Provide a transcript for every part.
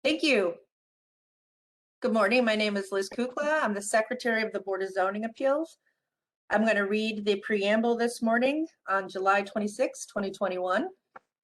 Thank you. Good morning. My name is Liz Kukla. I'm the Secretary of the Board of Zoning Appeals. I'm going to read the preamble this morning on July 26, 2021.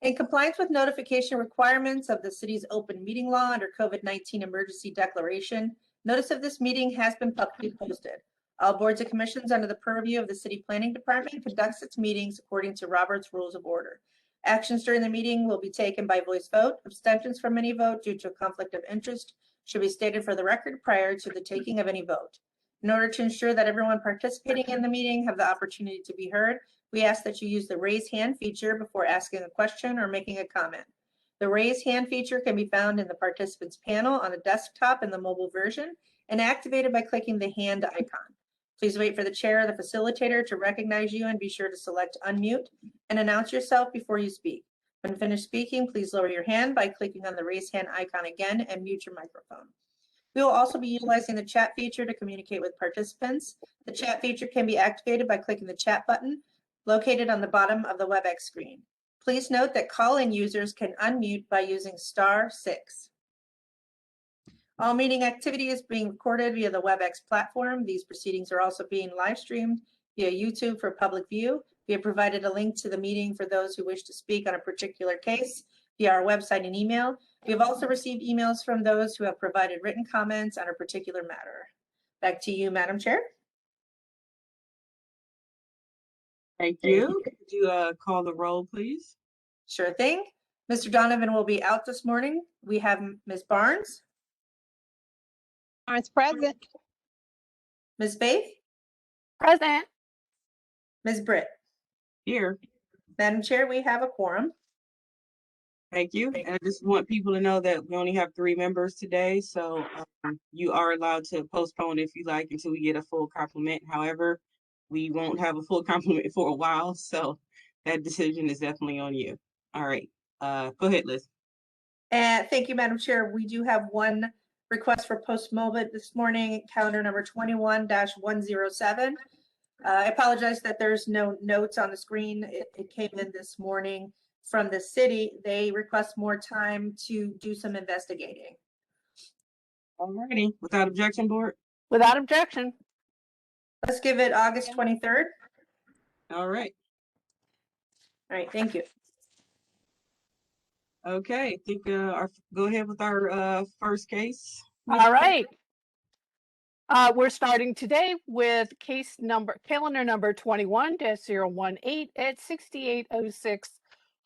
In compliance with notification requirements of the city's open meeting law under COVID-19 emergency declaration, notice of this meeting has been publicly posted. All boards and commissions under the purview of the City Planning Department conducts its meetings according to Robert's Rules of Order. Actions during the meeting will be taken by voice vote. Abstentions from any vote due to a conflict of interest should be stated for the record prior to the taking of any vote. In order to ensure that everyone participating in the meeting have the opportunity to be heard, we ask that you use the raise hand feature before asking a question or making a comment. The raise hand feature can be found in the participants panel on the desktop in the mobile version and activated by clicking the hand icon. Please wait for the chair or the facilitator to recognize you and be sure to select unmute and announce yourself before you speak. When finished speaking, please lower your hand by clicking on the raise hand icon again and mute your microphone. We will also be utilizing the chat feature to communicate with participants. The chat feature can be activated by clicking the chat button located on the bottom of the WebEx screen. Please note that call-in users can unmute by using *6. All meeting activity is being recorded via the WebEx platform. These proceedings are also being live streamed via YouTube for public view. We have provided a link to the meeting for those who wish to speak on a particular case via our website and email. We have also received emails from those who have provided written comments on a particular matter. Back to you, Madam Chair. Thank you. Could you call the roll, please? Sure thing. Mr. Donovan will be out this morning. We have Ms. Barnes. Barnes present. Ms. Faith. Present. Ms. Britt. Here. Madam Chair, we have a quorum. Thank you. And I just want people to know that we only have 3 members today, so you are allowed to postpone if you like until we get a full complement. However, we won't have a full complement for a while, so that decision is definitely on you. All right. Go ahead, Liz. Thank you, Madam Chair. We do have one request for postponement this morning, calendar number 21-107. I apologize that there's no notes on the screen. It came in this morning from the city. They request more time to do some investigating. All righty. Without objection, board? Without objection. Let's give it August 23rd. All right. All right, thank you. Okay, I think go ahead with our first case. All right. We're starting today with calendar number 21-018 at 6806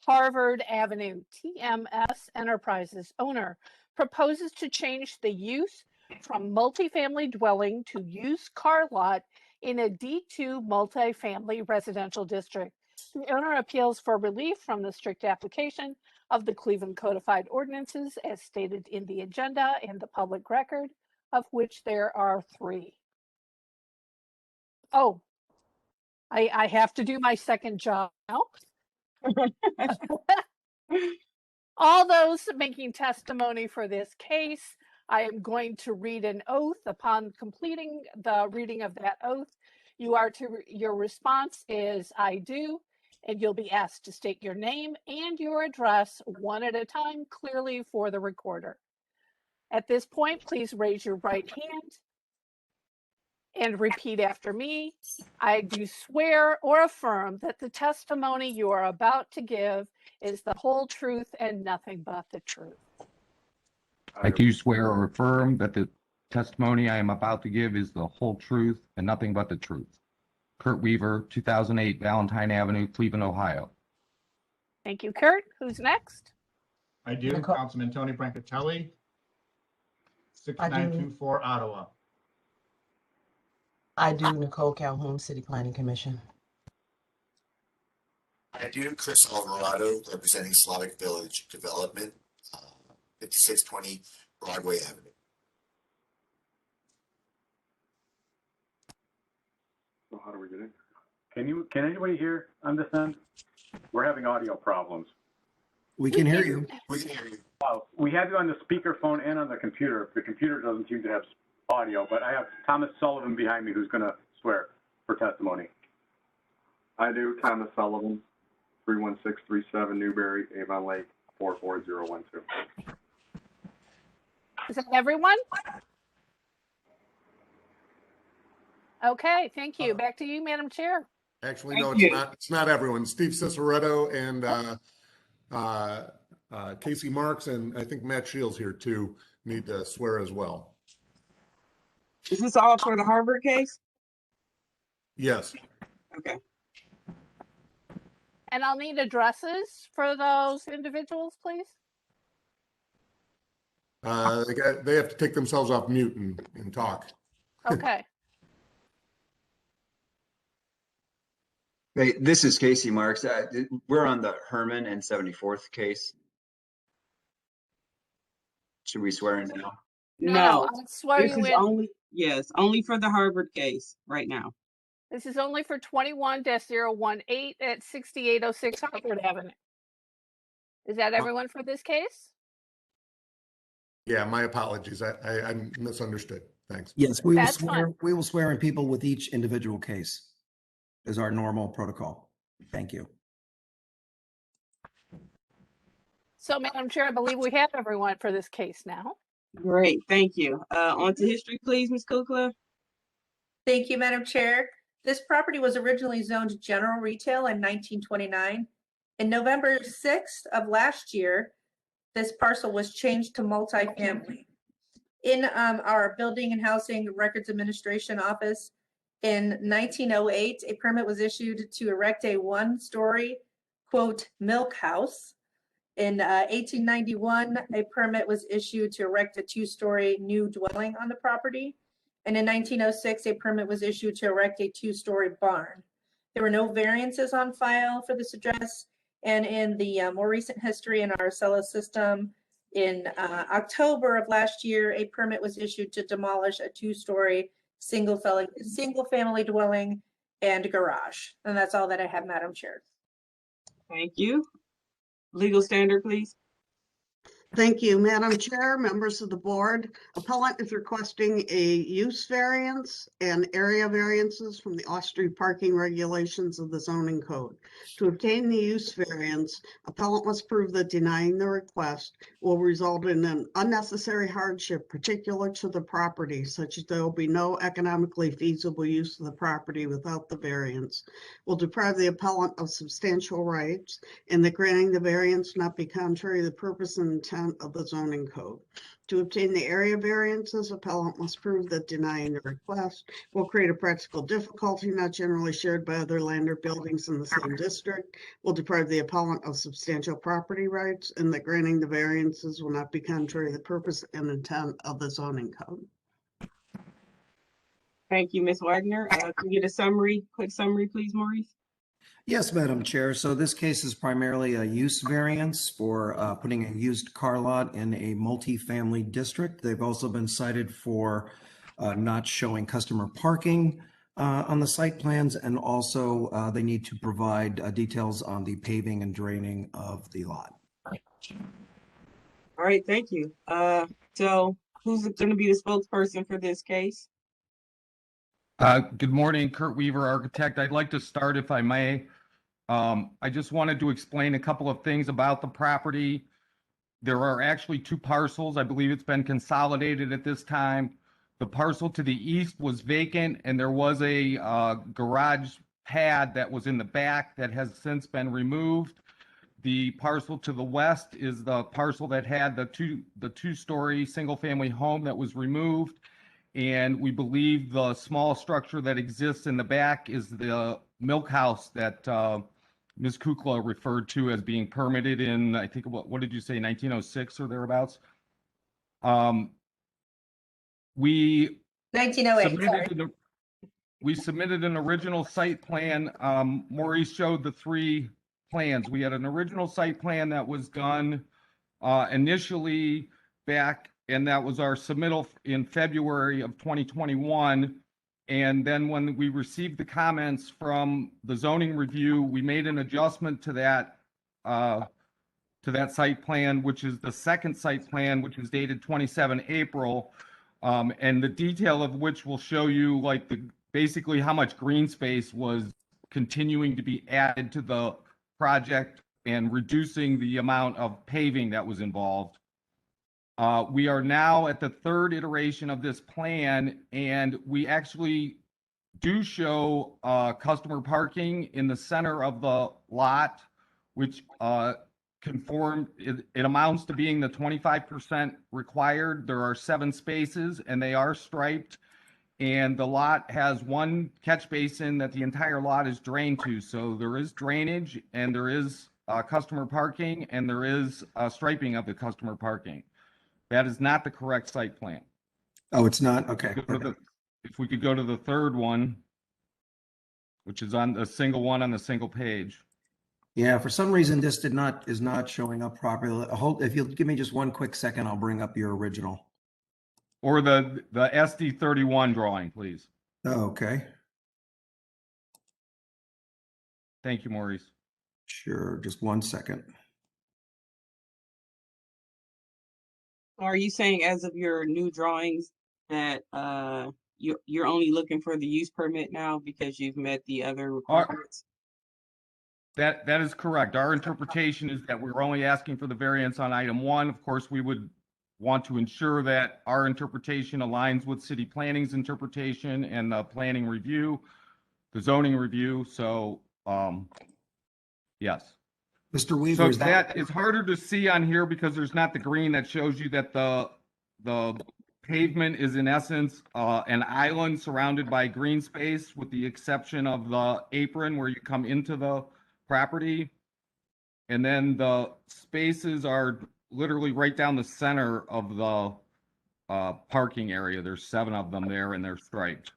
Harvard Avenue. TMS Enterprises owner proposes to change the use from multifamily dwelling to used car lot in a D2 multifamily residential district. The owner appeals for relief from the strict application of the Cleveland Codified Ordinances as stated in the agenda and the public record, of which there are 3. Oh, I have to do my second job now. All those making testimony for this case, I am going to read an oath. Upon completing the reading of that oath, your response is "I do," and you'll be asked to state your name and your address one at a time clearly for the recorder. At this point, please raise your right hand and repeat after me. I do swear or affirm that the testimony you are about to give is the whole truth and nothing but the truth. I do swear or affirm that the testimony I am about to give is the whole truth and nothing but the truth. Kurt Weaver, 2008 Valentine Avenue, Cleveland, Ohio. Thank you, Kurt. Who's next? I do. Councilman Tony Brancatelli, 6924 Ottawa. I do. Nicole Calhoun, City Planning Commission. I do. Chris Alvarado, representing Slavic Village Development, 5620 Broadway Avenue. So how do we get in? Can anybody hear on this end? We're having audio problems. We can hear you. We can hear you. We have you on the speakerphone and on the computer. The computer doesn't seem to have audio, but I have Thomas Sullivan behind me who's going to swear for testimony. I do. Thomas Sullivan, 31637 Newberry, Avon Lake, 44012. Is that everyone? Okay, thank you. Back to you, Madam Chair. Actually, Thank no, you. it's not everyone. Steve Ciceretto and Casey Marks, and I think Matt Shields here too need to swear as well. Is this all for the Harvard case? Yes, Okay. And I'll need addresses for those individuals, please. they have to take themselves off mute and talk. Okay. Hey, this is Casey Marks. We're on the Herman and 74th case. Should we swear in now? No, I'll swear this you is in. only, yes, only for the Harvard case right now. This is only for 21-018 at 6806 Harvard Avenue. Is that everyone for this case? Yeah, my apologies. I misunderstood. Thanks. Yes, we will That's swear. fine. We will swear in people with each individual case, is our normal protocol. Thank you. So, Madam Chair, I believe we have everyone for this case now. Great, thank you. On to history, please, Ms. Kukla. Thank you, Madam Chair. This property was originally zoned general retail in 1929. In November 6th of last year, this parcel was changed to multifamily. In our Building and Housing Records Administration office, in 1908, a permit was issued to erect a one-story, quote, milk house. In 1891, a permit was issued to erect a two-story new dwelling on the property. And in 1906, a permit was issued to erect a two-story barn. There were no variances on file for this address. And in the more recent history in our Acela system, in October of last year, a permit was issued to demolish a two-story single family dwelling and garage. And that's all that I have, Madam Chair. Thank you. Legal standard, please. Thank you, Madam Chair, members of the board. Appellant is requesting a use variance and area variances from the off-street parking regulations of the zoning code. To obtain the use variance, appellant must prove that denying the request will result in an unnecessary hardship particular to the property, such as there will be no economically feasible use of the property without the variance, will deprive the appellant of substantial rights, and that granting the variance not be contrary to the purpose and intent of the zoning code. To obtain the area variances, appellant must prove that denying the request will create a practical difficulty not generally shared by other land or buildings in the same district, will deprive the appellant of substantial property rights, and that granting the variances will not be contrary to the purpose and intent of the zoning code. Thank you, Ms. Wagner. Can we get a quick summary, please, Maurice? Yes, Madam Chair. So this case is primarily a use variance for putting a used car lot in a multifamily district. They've also been cited for not showing customer parking on the site plans, and also they need to provide details on the paving and draining of the lot. All right, thank you. So who's going to be the spokesperson for this case? Good morning, Kurt Weaver, architect. I'd like to start, if I may. I just wanted to explain a couple of things about the property. There are actually two parcels. I believe it's been consolidated at this time. The parcel to the east was vacant, and there was a garage pad that was in the back that has since been removed. The parcel to the west is the parcel that had the two-story single-family home that was removed. And we believe the small structure that exists in the back is the milk house that Ms. Kukla referred to as being permitted in, I think, what did you say, 1906 or thereabouts? We 1908, we submitted an original site plan. Maurice showed the three plans. We had an original site plan that was done initially back, and that was our submittal in February of 2021. And then when we received the comments from the zoning review, we made an adjustment to that site plan, which is the second site plan, which is dated 27 April. And the detail of which will show you like basically how much green space was continuing to be added to the project and reducing the amount of paving that was involved. We are now at the third iteration of this plan, and we actually do show customer parking in the center of the lot, which it amounts to being the 25% required. There are 7 spaces, and they are striped. And the lot has one catch basin that the entire lot is drained to. So there is drainage, and there is customer parking, and there is striping of the customer parking. That is not the correct site plan. Oh, it's not? Okay. If we could go to the third one, which is on the single one on the single page. Yeah, for some reason, this is not showing up properly. If you'll give me just one quick second, I'll bring up your original. Or the SD31 drawing, please. Oh, okay. Thank you, Maurice. Sure, just one second. Are you saying as of your new drawings that you're only looking for the use permit now because you've met the other requirements? That is correct. Our interpretation is that we're only asking for the variance on item 1. Of course, we would want to ensure that our interpretation aligns with city planning's interpretation and the planning review, the zoning review. So, yes. Mr. Weaver, So that is harder to see on here because there's not the green that shows you that the pavement is in essence an island surrounded by green space, with the exception of the apron where you come into the property. And then the spaces are literally right down the center of the parking area. There's 7 of them there, and they're striped.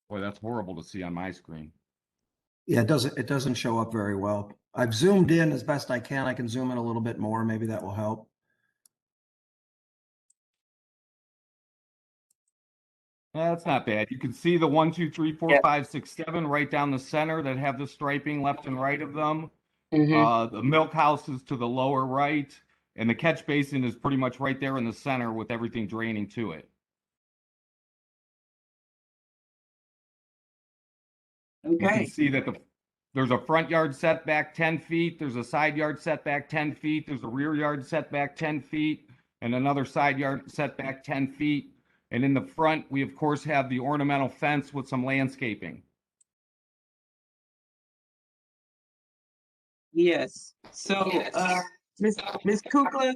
Boy, that's horrible to see on my screen. Yeah, it doesn't show up very well. I've zoomed in as best I can. I can zoom in a little bit more. Maybe that will help. That's not bad. You can see the 1, 2, 3, 4, 5, 6, 7 right down the center that have the striping left and right of them. The milk house is to the lower right, and the catch basin is pretty much right there in the center with everything draining to it. You can see that there's a front yard setback 10 feet, there's a side yard setback 10 feet, there's a rear yard setback 10 feet, and another side yard setback 10 feet. And in the front, we of course have the ornamental fence with some landscaping. Yes. So, Ms. Kukla,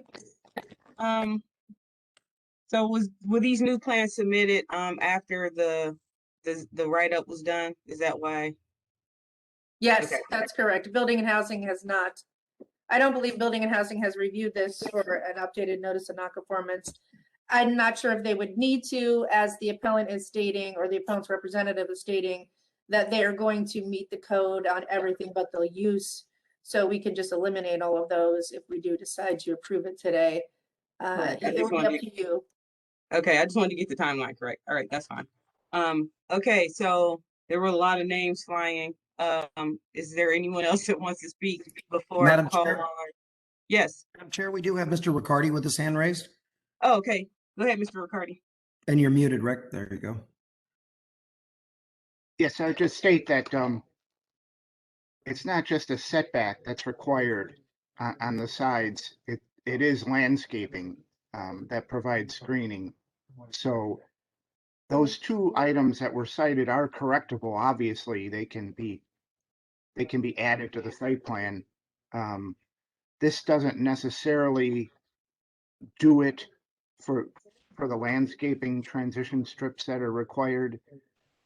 so were these new plans submitted after the write-up was done? Is that why? Yes, Okay. that's correct. Building and Housing has not. I don't believe Building and Housing has reviewed this for an updated notice of nonconformance. I'm not sure if they would need to, as the appellant is stating, or the appellant's representative is stating, that they are going to meet the code on everything but the use. So we can just eliminate all of those if we do decide to approve it today. It would be up to you. Okay, I just wanted to get the timeline correct. All right, that's fine. Okay, so there were a lot of names flying. Is there anyone else that wants to speak before Madam I call Chair? on? Yes. Madam Chair, we do have Mr. Riccardi with his hand raised. Oh, okay. Go ahead, Mr. Riccardi. And you're muted, Rick. There you go. Yes, I would just state that it's not just a setback that's required on the sides. It is landscaping that provides screening. So those 2 items that were cited are correctable. Obviously, they can be added to the site plan. This doesn't necessarily do it for the landscaping transition strips that are required.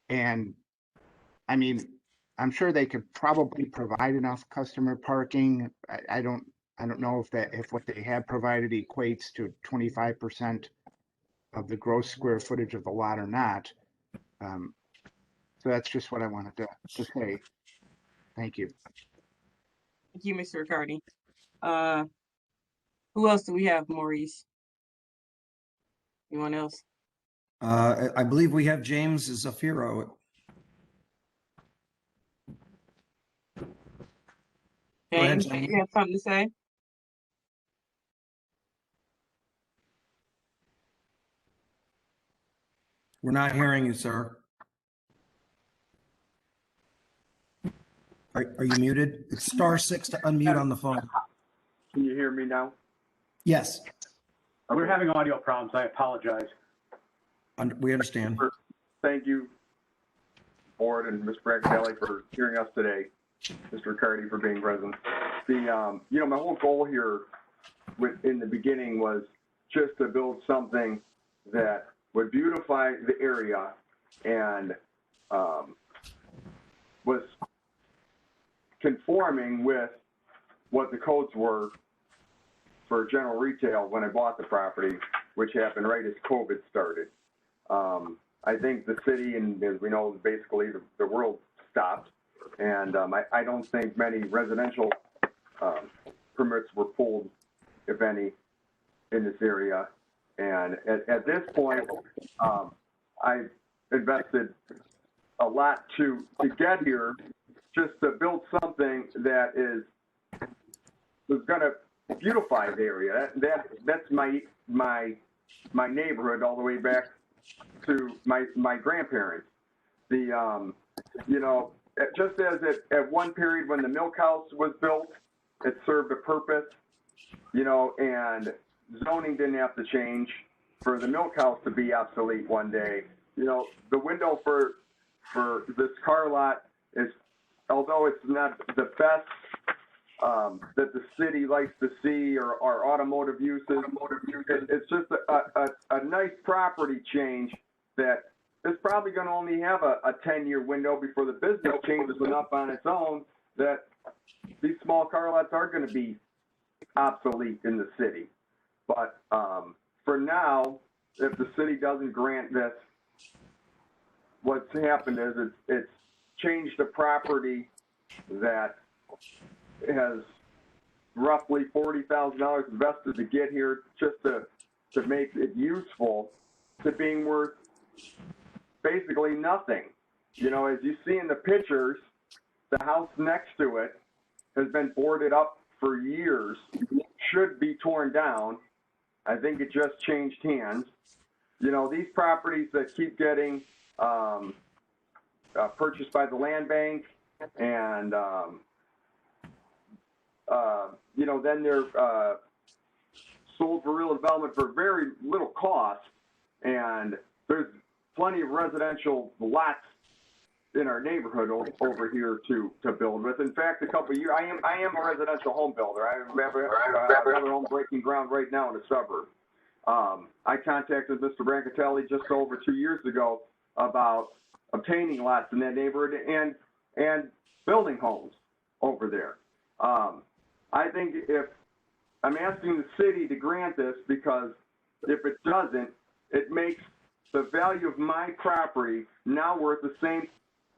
And I mean, I'm sure they could probably provide enough customer parking. I don't know if what they have provided equates to 25% of the gross square footage of the lot or not. So that's just what I wanted to say. Thank you. Thank you, Mr. Riccardi. Who else do we have, Maurice? Anyone else? I believe we have James Zafiro. James, do you have something to say? We're not hearing you, sir. Are you muted? It's *6 to unmute on the phone. Can you hear me now? Yes, We're having audio problems. I apologize. we understand. Thank you, board and Mr. Brancatelli for hearing us today. Mr. Riccardi for being present. My whole goal here in the beginning was just to build something that would beautify the area and was conforming with what the codes were for general retail when I bought the property, which happened right as COVID started. I think the city, and as we know, basically the world stopped. And I don't think many residential permits were pulled, if any, in this area. And at this point, I invested a lot to get here, just to build something that is going to beautify the area. That's my neighborhood all the way back to my grandparents. Just as at one period when the milk house was built, it served a purpose, and zoning didn't have to change for the milk house to be obsolete one day. The window for this car lot is, although it's not the best that the city likes to see or automotive uses, it's just a nice property change that is probably going to only have a 10-year window before the business changes enough on its own that these small car lots are going to be obsolete in the city. But for now, if the city doesn't grant this, what's happened is it's changed a property that has roughly $40,000 invested to get here just to make it useful to being worth basically nothing. As you see in the pictures, the house next to it has been boarded up for years, should be torn down. I think it just changed hands. These properties that keep getting purchased by the land bank and then they're sold for real development for very little cost, and there's plenty of residential lots in our neighborhood over here to build with. In fact, a couple of years, I am a residential home builder. I have another home breaking ground right now in a suburb. I contacted Mr. Brancatelli just over 2 years ago about obtaining lots in that neighborhood and building homes over there. I think if I'm asking the city to grant this, because if it doesn't, it makes the value of my property now worth the same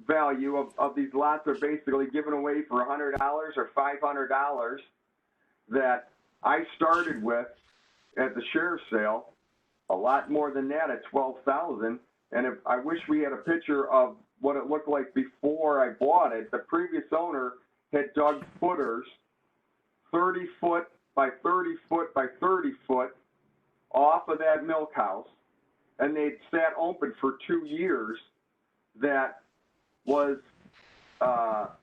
value of these lots are basically given away for $100 or $500 that I started with at the sheriff's sale, a lot more than that at $12,000. And if I wish we had a picture of what it looked like before I bought it. The previous owner had dug footers 30 foot by 30 foot by 30 foot off of that milk house, and they'd sat open for 2 years. That was not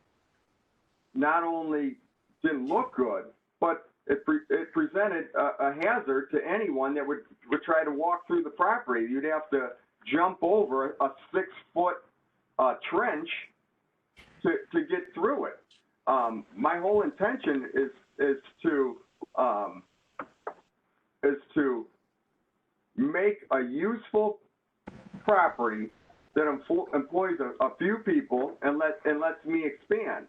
only didn't look good, but it presented a hazard to anyone that would try to walk through the property. You'd have to jump over a 6 foot trench to get through it. My whole intention is to make a useful property that employs a few people and lets me expand.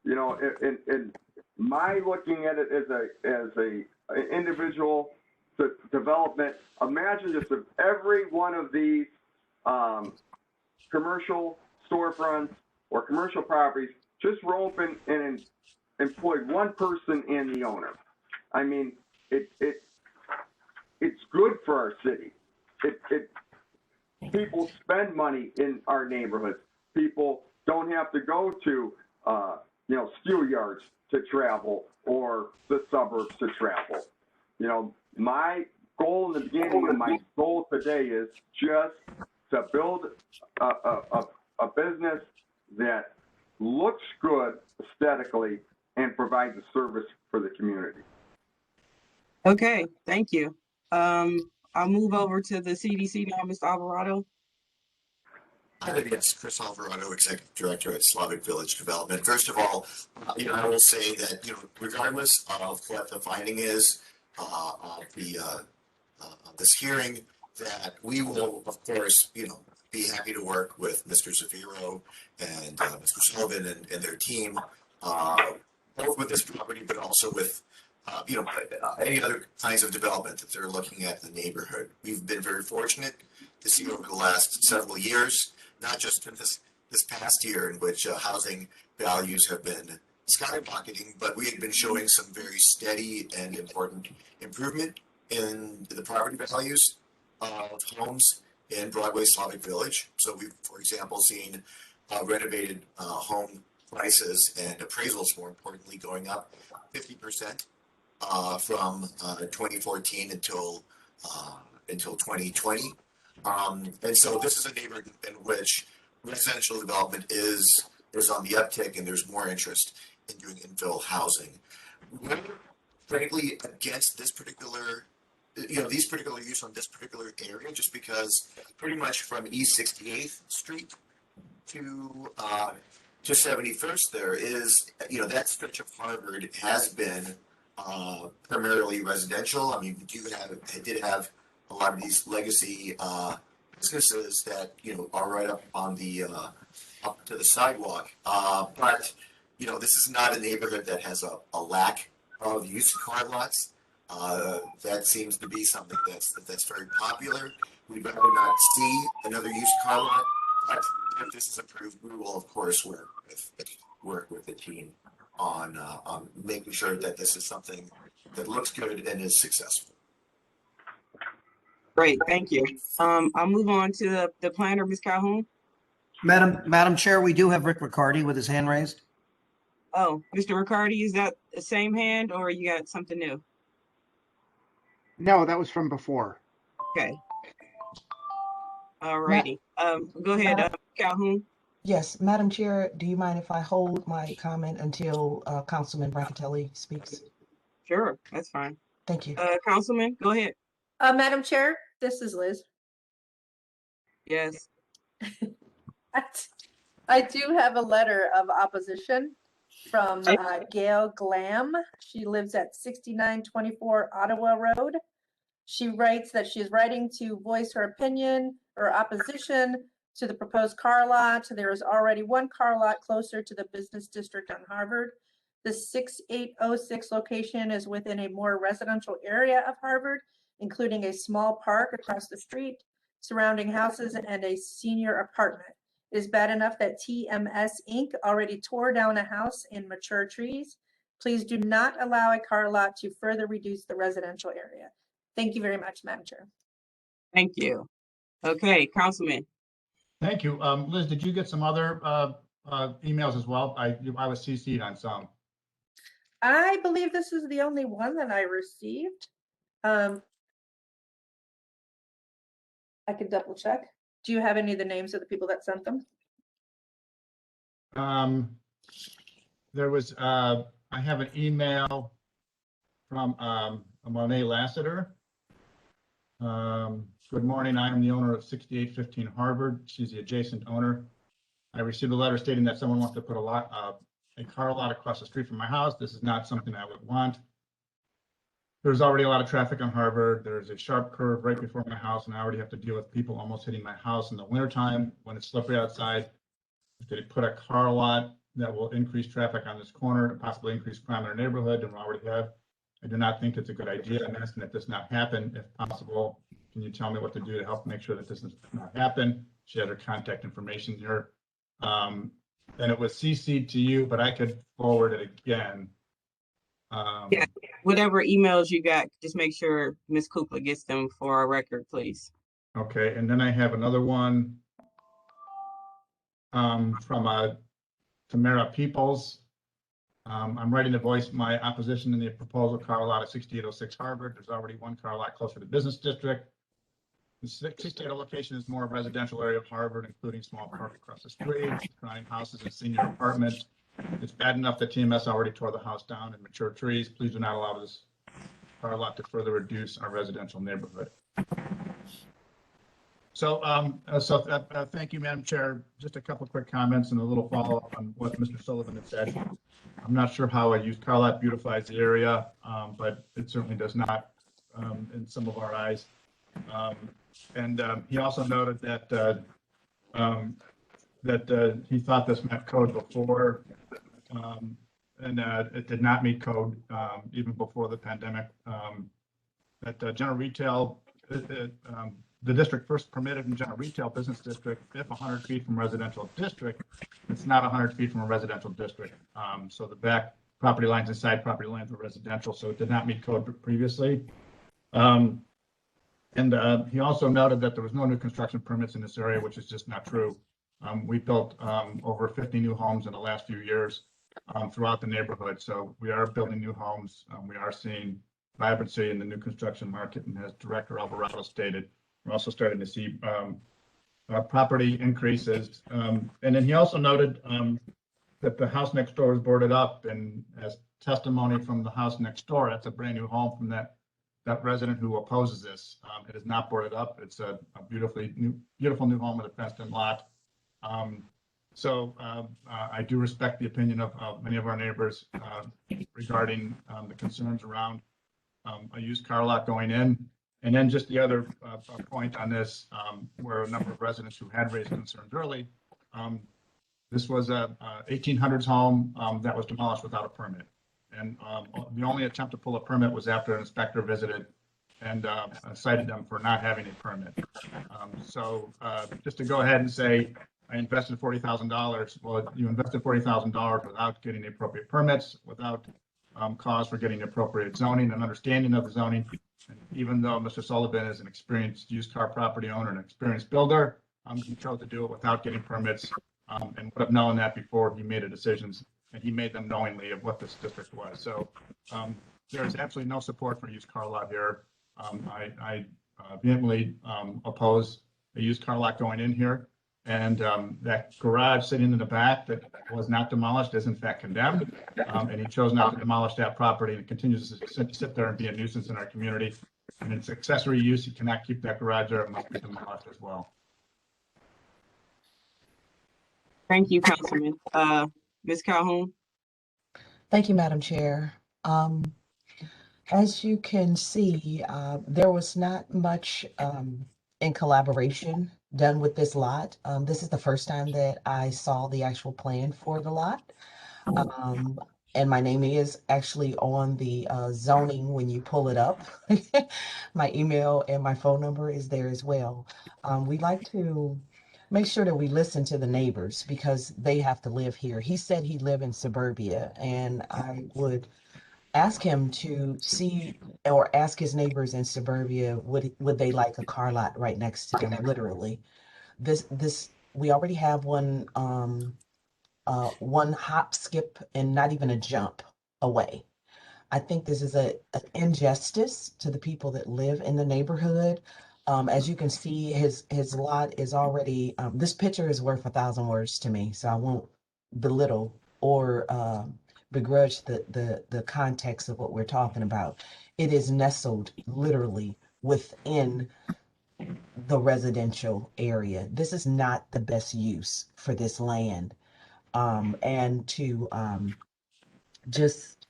In my looking at it as a individual development, imagine just if every one of these commercial storefronts or commercial properties just were open and employed one person and the owner. I mean, it's good for our city. People spend money in our neighborhoods. People don't have to go to steel yards to travel or the suburbs to travel. My goal in the beginning and my goal today is just to build a business that looks good aesthetically and provides a service for the community. Okay, thank you. I'll move over to the CDC now, Mr. Alvarado. Hi there, yes, Chris Alvarado, Executive Director at Slavic Village Development. First of all, I will say that, regardless of what the finding is of this hearing, that we will, of course, be happy to work with Mr. Zaviro and Mr. Sullivan and their team, both with this property, but also with any other kinds of development that they're looking at in the neighborhood. We've been very fortunate to see over the last several years, not just in this past year in which housing values have been skyrocketing, but we had been showing some very steady and important improvement in the property values of homes in Broadway Slavic Village. So we've, for example, seen renovated home prices and appraisals, more importantly, going up 50% from 2014 until 2020. And so this is a neighborhood in which residential development is on the uptick, and there's more interest in doing infill housing. We're frankly against this particular, these particular use on this particular area, just because pretty much from East 68th Street to 71st, there is, that stretch of Harvard has been primarily residential. I mean, it did have a lot of these legacy businesses that are right up on the up to the sidewalk. But this is not a neighborhood that has a lack of used car lots. That seems to be something that's very popular. We'd rather not see another used car lot, but if this is approved, we will of course work with the team on making sure that this is something that looks good and is successful. Great, thank you. I'll move on to the planner, Ms. Calhoun. Madam Chair, we do have Rick Riccardi with his hand raised. Oh, Mr. Riccardi, is that the same hand or you got something new? No, that was from before. Okay. All righty. Go ahead, Calhoun. Yes, Madam Chair, do you mind if I hold my comment until Councilman Brancatelli speaks? Sure, that's fine. Thank you. Councilman, go ahead. Madam Chair, this is Liz. Yes. I do have a letter of opposition from Gail Glam. She lives at 6924 Ottawa Road. She writes that she's writing to voice her opinion or opposition to the proposed car lot. There is already one car lot closer to the business district on Harvard. The 6806 location is within a more residential area of Harvard, including a small park across the street, surrounding houses, and a senior apartment. It is bad enough that TMS Inc. already tore down a house in mature trees. Please do not allow a car lot to further reduce the residential area. Thank you very much, Madam Chair. Thank you. Okay, Councilman. Thank you. Liz, did you get some other emails as well? I was CC'd on some. I believe this is the only one that I received. I can double check. Do you have any of the names of the people that sent them? There was, I have an email from Monet Lassiter. Good morning, I am the owner of 6815 Harvard. She's the adjacent owner. I received a letter stating that someone wants to put a car lot across the street from my house. This is not something I would want. There's already a lot of traffic on Harvard. There's a sharp curve right before my house, and I already have to deal with people almost hitting my house in the wintertime when it's slippery outside. If they put a car lot that will increase traffic on this corner and possibly increase crime in our neighborhood, and we already have, I do not think it's a good idea. I'm asking that this not happen. If possible, can you tell me what to do to help make sure that this does not happen? She has her contact information here. And it was CC'd to you, but I could forward it again. Yeah, whatever emails you got, just make sure Ms. Kukla gets them for our record, please. Okay, and then I have another one from Tamara Peoples. I'm writing to voice my opposition in the proposal car lot at 6806 Harvard. There's already one car lot closer to the business district. The 68 location is more residential area of Harvard, including small park across the street, surrounding houses and senior apartments. It's bad enough that TMS already tore the house down and mature trees. Please do not allow this car lot to further reduce our residential neighborhood. So, thank you, Madam Chair. Just a couple quick comments and a little follow-up on what Mr. Sullivan had said. I'm not sure how a used car lot beautifies the area, but it certainly does not in some of our eyes. He also noted that he thought this met code before, and it did not meet code even before the pandemic. That general retail, the district first permitted in general retail business district if 100 feet from residential district. It's not 100 feet from a residential district. So the back property lines and side property lines were residential, so it did not meet code previously. He also noted that there was no new construction permits in this area, which is just not true. We built over 50 new homes in the last few years throughout the neighborhood. So we are building new homes. We are seeing vibrancy in the new construction market, and as Director Alvarado stated, we're also starting to see property increases. And then he also noted that the house next door is boarded up, and as testimony from the house next door, that's a brand new home from that resident who opposes this. It is not boarded up. It's a beautiful new home with a fenced-in lot. I do respect the opinion of many of our neighbors regarding the concerns around a used car lot going in. And then just the other point on this, where a number of residents who had raised concerns early, this was a 1800s home that was demolished without a permit. And the only attempt to pull a permit was after an inspector visited and cited them for not having a permit. Just to go ahead and say, I invested $40,000. Well, you invested $40,000 without getting the appropriate permits, without cause for getting the appropriate zoning and understanding of the zoning. And even though Mr. Sullivan is an experienced used car property owner and experienced builder, he chose to do it without getting permits and would have known that before he made the decisions, and he made them knowingly of what this district was. So there's absolutely no support for a used car lot here. I vehemently oppose a used car lot going in here. And that garage sitting in the back that was not demolished is in fact condemned. And he chose not to demolish that property and continues to sit there and be a nuisance in our community. And it's accessory use. You cannot keep that garage there. It must be demolished as well. Thank you, Councilman. Ms. Calhoun? Thank you, Madam Chair. As you can see, there was not much in collaboration done with this lot. This is the first time that I saw the actual plan for the lot. And my name is actually on the zoning when you pull it up. My email and my phone number is there as well. We like to make sure that we listen to the neighbors because they have to live here. He said he lived in suburbia, and I would ask him to see or ask his neighbors in suburbia, would they like a car lot right next to them, literally. We already have one hop, skip, and not even a jump away. I think this is an injustice to the people that live in the neighborhood. As you can see, his lot is already, this picture is worth 1,000 words to me, so I won't belittle or begrudge the context of what we're talking about. It is nestled literally within the residential area. This is not the best use for this land. And to just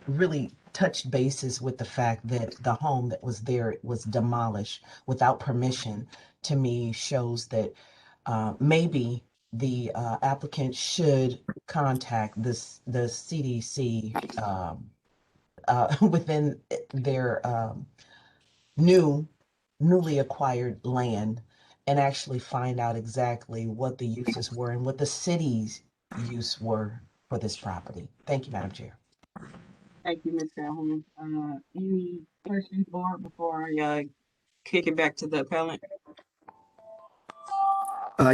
really touch bases with the fact that the home that was there was demolished without permission, to me shows that maybe the applicant should contact the CDC within their newly acquired land and actually find out exactly what the uses were and what the city's use were for this property. Thank you, Madam Chair. Thank you, Ms. Calhoun. Any questions, board, before I kick it back to the appellant?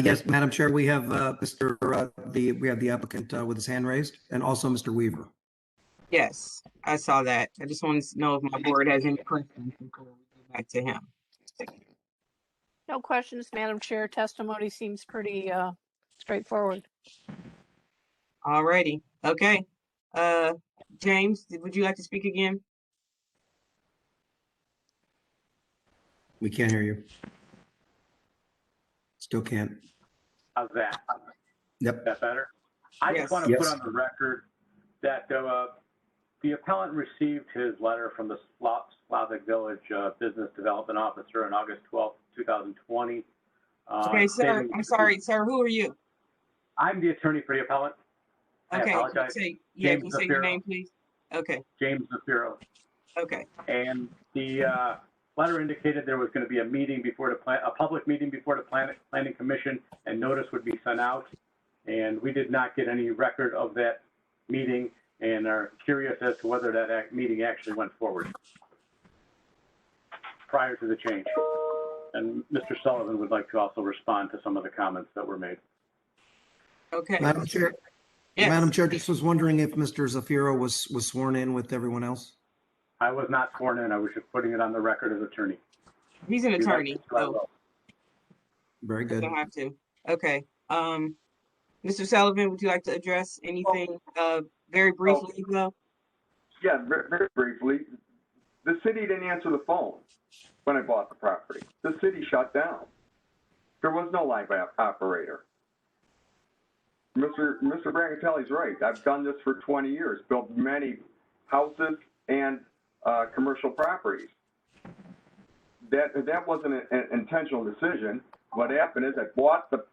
Yes, Madam Chair, we have we have the applicant with his hand raised, and also Mr. Weaver. Yes, I saw that. I just wanted to know if my board has any questions before we go back to him. No questions, Madam Chair. Testimony seems pretty straightforward. All righty. Okay. James, would you like to speak again? We can't hear you. Still can't. How's that? Yep. Is that better? I Yes. just want to Yes. put on the record that the appellant received his letter from the Slavic Village Business Development Officer on August 12th, 2020. Okay, sir, stating- I'm sorry, sir, who are you? I'm the attorney for the appellant. I Okay, can you apologize. say, James can you say your Zafiro. name, please? Okay, James Zafiro. okay, And the letter indicated there was going to be a meeting before a public meeting before the planning commission, and notice would be sent out. And we did not get any record of that meeting and are curious as to whether that meeting actually went forward prior to the change. And Mr. Sullivan would like to also respond to some of the comments that were made. okay. Madam Chair, Yes. Madam Chair, just was wondering if Mr. Zafiro was sworn in with everyone else? I was not sworn in. I was just putting it on the record as attorney. He's an If you'd like attorney, to, I so will. Very good. don't have to. Okay, Mr. Sullivan, would you like to address anything, very briefly, though? Yeah, very briefly, the city didn't answer the phone when I bought the property. The city shut down. There was no live operator. Mr. Brancatelli's right. I've done this for 20 years, built many houses and commercial properties. That wasn't an intentional decision. What happened is I bought the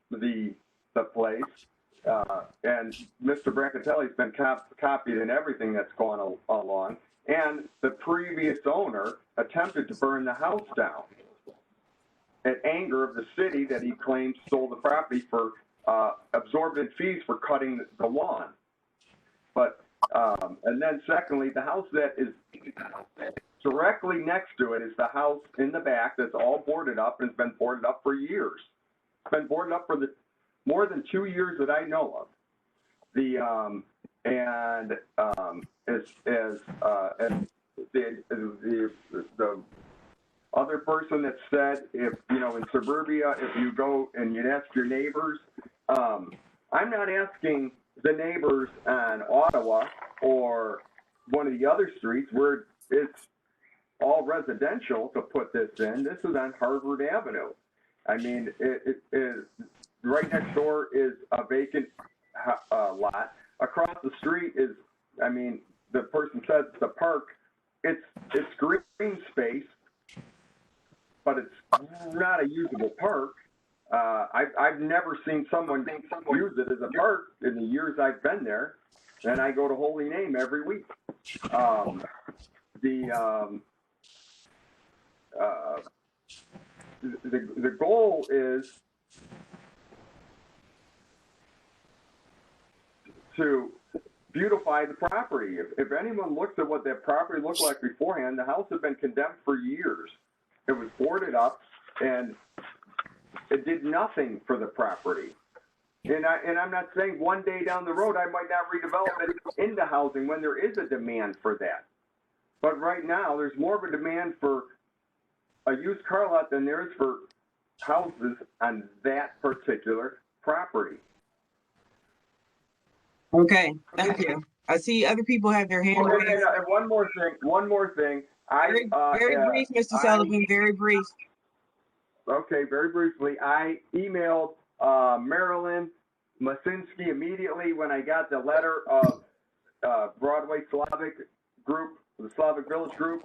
place, and Mr. Brancatelli's been copied in everything that's gone along. And the previous owner attempted to burn the house down in anger of the city that he claims stole the property for absorbent fees for cutting the lawn. But and then secondly, the house that is directly next to it is the house in the back that's all boarded up and has been boarded up for years. It's been boarded up for more than 2 years that I know of. The other person that said, if you know, in suburbia, if you go and you'd ask your neighbors, I'm not asking the neighbors on Ottawa or one of the other streets where it's all residential to put this in. This is on Harvard Avenue. I mean, it is right next door is a vacant lot. Across the street is, I mean, the person says it's a park. It's green space, but it's not a usable park. I've never seen someone use it as a park in the years I've been there, and I go to Holy Name every week. The goal is to beautify the property. If anyone looks at what that property looked like beforehand, the house had been condemned for years. It was boarded up, and it did nothing for the property. And I'm not saying one day down the road I might not redevelop it into housing when there is a demand for that. But right now, there's more of a demand for a used car lot than there is for houses on that particular property. Okay, thank you. I see other people have their hand raised. And one more thing. Very brief, Mr. Sullivan, very brief. Okay, very briefly. I emailed Marilyn Masinski immediately when I got the letter of Broadway Slavic group, the Slavic Village group,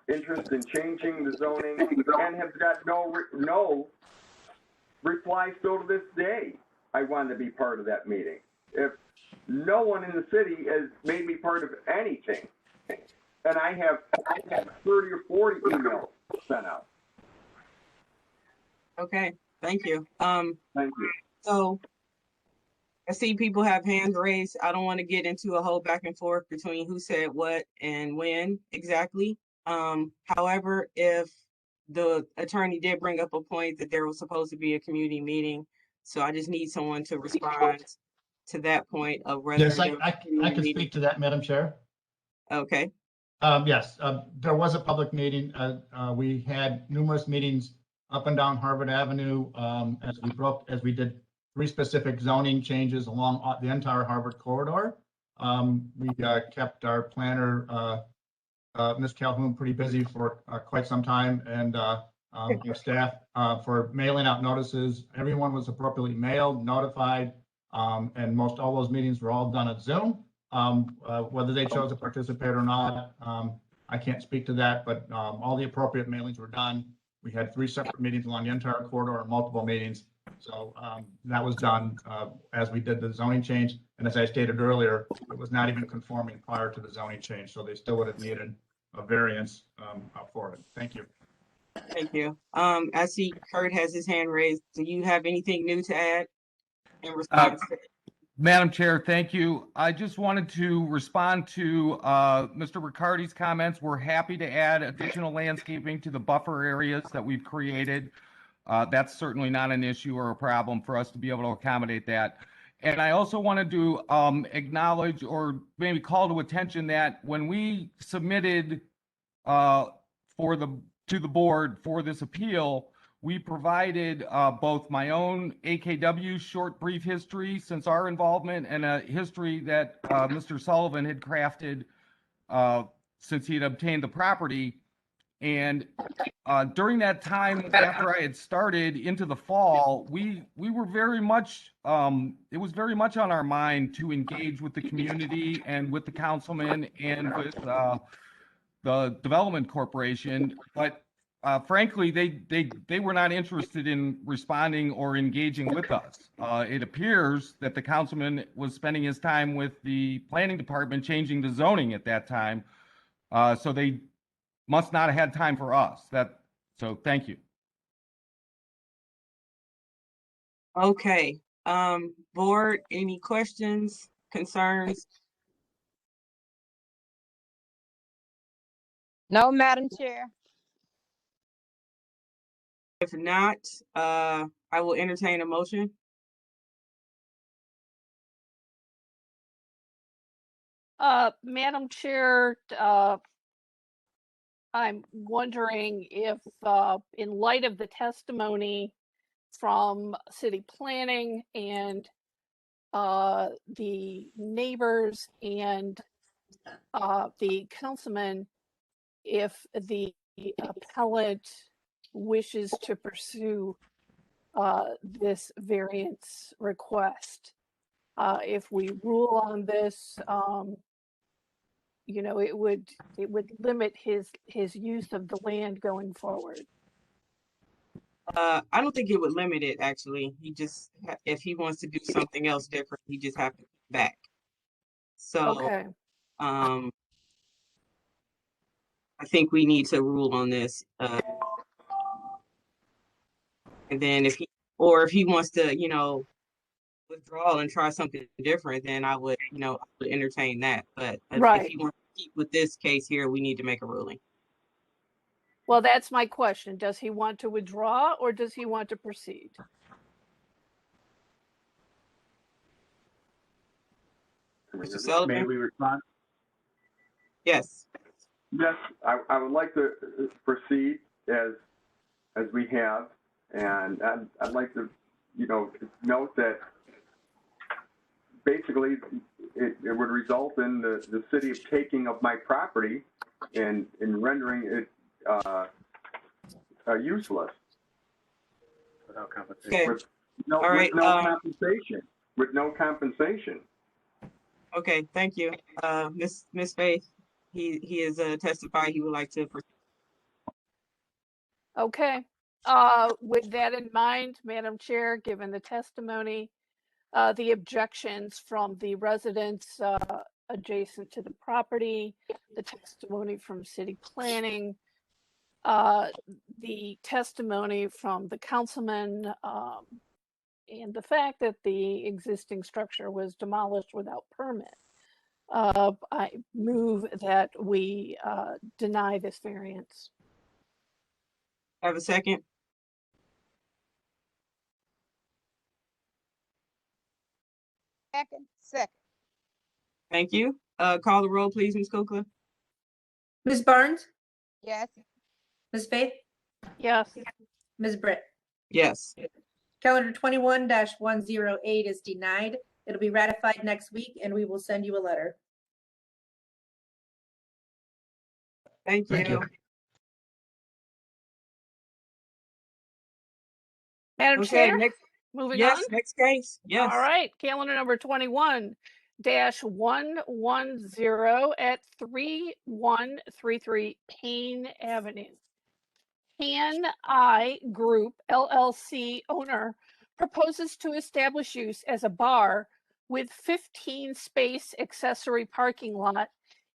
interest in changing the zoning, and have got no reply still to this day. I wanted to be part of that meeting. If no one in the city has made me part of anything, and I have 30 or 40 emails sent out. Okay, thank you. Thank you. So I see people have hands raised. I don't want to get into a whole back and forth between who said what and when exactly. However, if the attorney did bring up a point that there was supposed to be a community meeting, so I just need someone to respond to that point of whether. Yes, I can speak to that, Madam Chair. Okay. Yes, there was a public meeting. We had numerous meetings up and down Harvard Avenue as we did 3 specific zoning changes along the entire Harvard corridor. We kept our planner, Ms. Calhoun, pretty busy for quite some time, and our staff, for mailing out notices. Everyone was appropriately mailed, notified, and most all those meetings were all done at Zoom. Whether they chose to participate or not, I can't speak to that, but all the appropriate mailings were done. We had 3 separate meetings along the entire corridor and multiple meetings. So that was done as we did the zoning change. And as I stated earlier, it was not even conforming prior to the zoning change. So they still would have needed a variance for it. Thank you. Thank you. I see Kurt has his hand raised. Do you have anything new to add in response? Madam Chair, thank you. I just wanted to respond to Mr. Riccardi's comments. We're happy to add additional landscaping to the buffer areas that we've created. That's certainly not an issue or a problem for us to be able to accommodate that. And I also wanted to acknowledge or maybe call to attention that when we submitted to the board for this appeal, we provided both my own AKW short brief history since our involvement and a history that Mr. Sullivan had crafted since he had obtained the property. And during that time, after I had started into the fall, we were very much, it was very much on our mind to engage with the community and with the councilman and with the Development Corporation. But frankly, they were not interested in responding or engaging with us. It appears that the councilman was spending his time with the planning department changing the zoning at that time. So they must not have had time for us. So thank you. Okay. Board, any questions, concerns? No, Madam Chair. If not, I will entertain a motion. Madam Chair, I'm wondering if, in light of the testimony from city planning and the neighbors and the councilman, if the appellant wishes to pursue this variance request. If we rule on this, you know, it would limit his use of the land going forward. I don't think it would limit it, actually. He just, if he wants to do something else different, he just have to come back. So, Okay. I think we need to rule on this. And then if he wants to, you know, withdraw and try something different, then I would, you know, I would entertain that. But if he wants to keep with this case here, we need to make a ruling. Well, that's my question. Does he want to withdraw or does he want to proceed? Mr. Sullivan? May we respond? Yes. Yes, I would like to proceed as we have, and I'd like to, you know, note that basically it would result in the city of taking of my property and in rendering it useless. Without compensation. Okay. With no compensation. Okay, thank you. Miss Faith, he has testified he would like to proceed. Okay. With that in mind, Madam Chair, given the testimony, the objections from the residents adjacent to the property, the testimony from city planning, the testimony from the councilman, and the fact that the existing structure was demolished without permit, I move that we deny this variance. Have a second? Second. Thank you. Call the roll, please, Ms. Kukla. Ms. Barnes? Yes. Ms. Faith? Yes. Ms. Britt? Yes. Calendar 21-108 is denied. It'll be ratified next week and we will send you a letter. Thank you. Madam Okay, Chair, next, moving yes, on. next case, yes. All right, calendar number 21-110 at 3133 Payne Avenue. Can I Group LLC owner proposes to establish use as a bar with 15 space accessory parking lot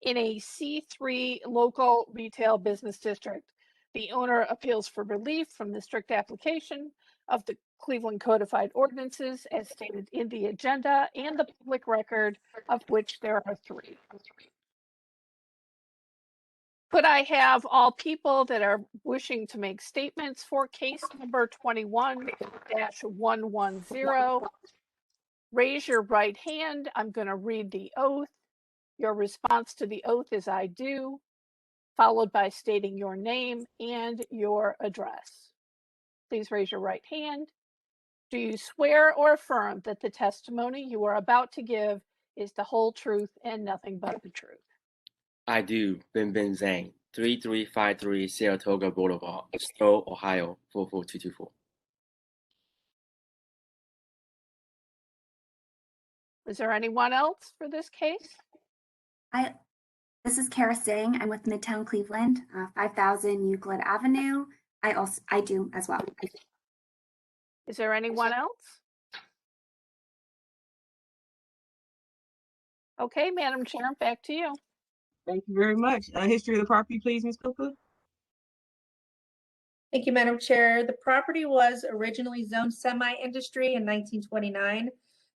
in a C3 local retail business district. The owner appeals for relief from the strict application of the Cleveland Codified Ordinances as stated in the agenda and the public record, of which there are 3. Could I have all people that are wishing to make statements for case number 21-110 raise your right hand? I'm going to read the oath. Your response to the oath is I do, followed by stating your name and your address. Please raise your right hand. Do you swear or affirm that the testimony you are about to give is the whole truth and nothing but the truth? I do. Bin Zhang, 3353 Saratoga Boulevard, Stowe, Ohio, 44224. Is there anyone else for this case? This is Kara Singh. I'm with Midtown Cleveland, 5000 Euclid Avenue. I do as well. Is there anyone else? Okay, Madam Chair, back to you. Thank you very much. History of the property, please, Ms. Kukla. Thank you, Madam Chair. The property was originally zoned semi-industry in 1929.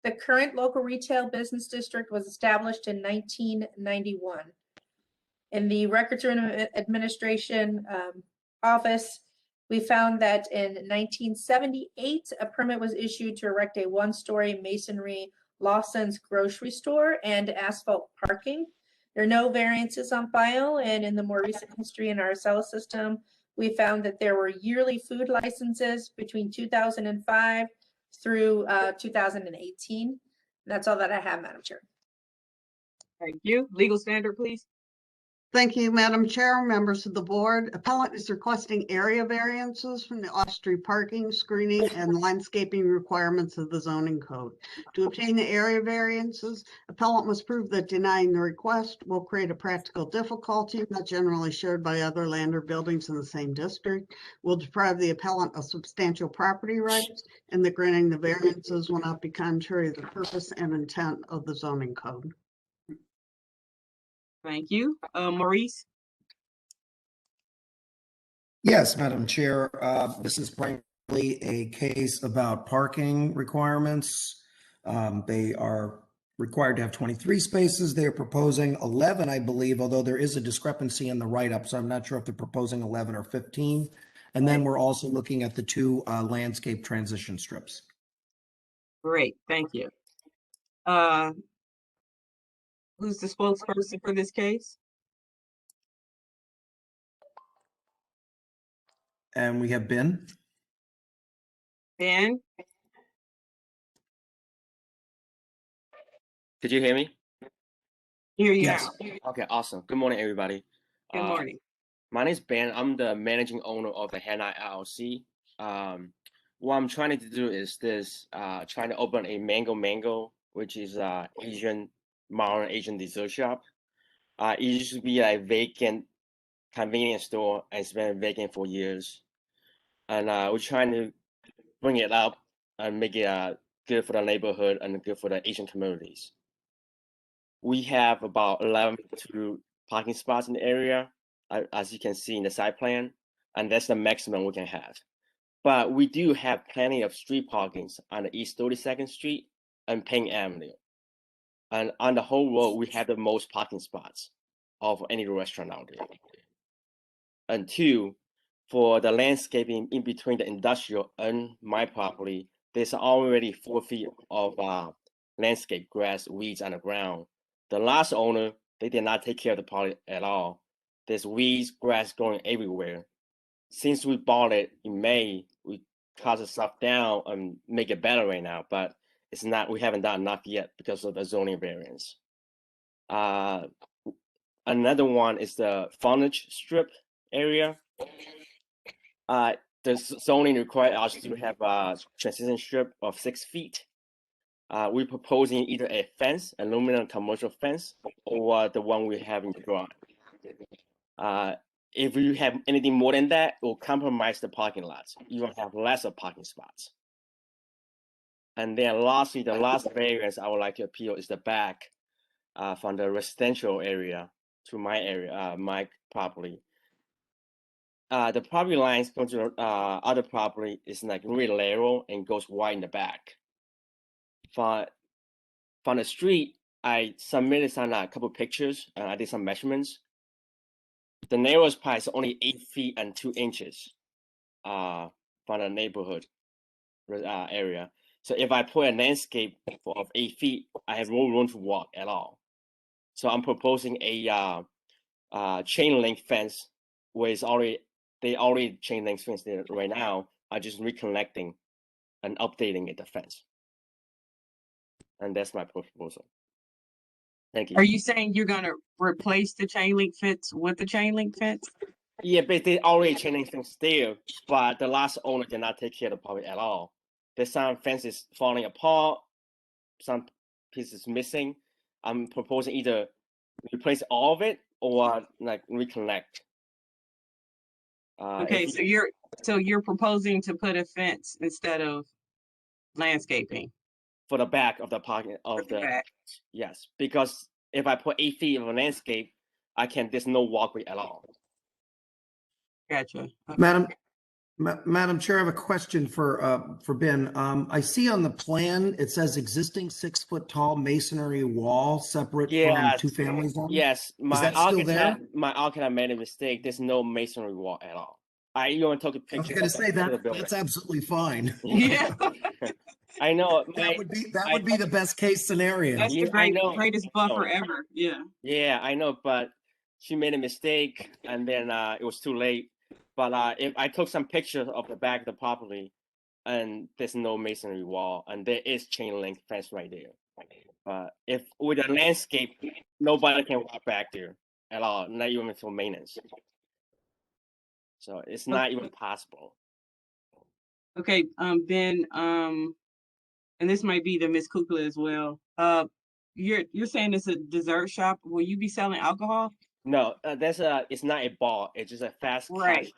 The current local retail business district was established in 1991. In the Records Administration office, we found that in 1978, a permit was issued to erect a one-story masonry Lawson's grocery store and asphalt parking. There are no variances on file, and in the more recent history in our cell system, we found that there were yearly food licenses between 2005 through 2018. That's all that I have, Madam Chair. Thank you. Legal standard, please. Thank you, Madam Chair, members of the board. Appellant is requesting area variances from the off-street parking, screening, and landscaping requirements of the zoning code. To obtain the area variances, appellant must prove that denying the request will create a practical difficulty not generally shared by other land or buildings in the same district, will deprive the appellant of substantial property rights, and that granting the variances will not be contrary to the purpose and intent of the zoning code. Thank you. Maurice? Yes, Madam Chair. This is primarily a case about parking requirements. They are required to have 23 spaces. They are proposing 11, I believe, although there is a discrepancy in the write-up, so I'm not sure if they're proposing 11 or 15. And then we're also looking at the 2 landscape transition strips. Great, thank you. Who's the spokesperson for this case? And we have Ben. Ben? Did you hear me? Hear you Yes. now. Okay, awesome. Good morning, everybody. Good morning. My name is Ben. I'm the managing owner of the Hannah LLC. What I'm trying to do is trying to open a Mango, which is modern Asian dessert shop. It used to be a vacant convenience store, and it's been vacant for years. And we're trying to bring it up and make it good for the neighborhood and good for the Asian communities. We have about 11 parking spots in the area, as you can see in the site plan, and that's the maximum we can have. But we do have plenty of street parkings on the East 32nd Street and Payne Avenue. And on the whole road, we have the most parking spots of any restaurant out there. And 2, for the landscaping in between the industrial and my property, there's already 4 feet of landscape grass, weeds on the ground. The last owner, they did not take care of the property at all. There's weeds, grass growing everywhere. Since we bought it in May, we cut the stuff down and make it better right now, but it's not. We haven't done enough yet because of the zoning variance. Another one is the frontage strip area. the zoning requires us to have a transition strip of 6 feet. We're proposing either a fence, aluminum commercial fence, or the one we have in the drawing. If you have anything more than that, it will compromise the parking lots. You will have lesser parking spots. And then lastly, the last variance I would like to appeal is the back from the residential area to my area, my property. The property lines going to other property is like really narrow and goes wide in the back. From the street, I submitted some a couple pictures and I did some measurements. The narrowest part is only 8 feet and 2 inches from the neighborhood area. So if I put a landscape of 8 feet, I have no room to walk at all. So I'm proposing a chain link fence where they already chain link fence there right now. I'm just reconnecting and updating the fence. And that's my proposal. Thank you. Are you saying you're gonna replace the chain link fence with the chain link fence? Yeah, but they already chain link fence there, but the last owner did not take care of the property at all. There's some fences falling apart, some pieces missing. I'm proposing either replace all of it or like reconnect. Okay, so you're proposing to put a fence instead of landscaping for the back of the parking of the back. Yes, because if I put 8 feet of a landscape, there's no walkway at all. Gotcha. Madam Chair, I have a question for Ben. I see on the plan, it says existing 6-foot tall masonry wall separate from 2 family zones. Yes, Is that still there? my architect made a mistake. There's no masonry wall at all. I even took a I was picture. going to say that's absolutely fine. Yeah. I know. That would be the best case scenario. That's the greatest buffer ever. Yeah. Yeah, I know, but she made a mistake, and then it was too late. But if I took some pictures of the back of the property, and there's no masonry wall, and there is chain link fence right there. But if with a landscape, nobody can walk back there at all, not even for maintenance. So it's not even possible. Okay, Ben, and this might be to Miss Kukla as well. You're saying it's a dessert shop. Will you be selling alcohol? No, it's not a bar. It's just a fast cash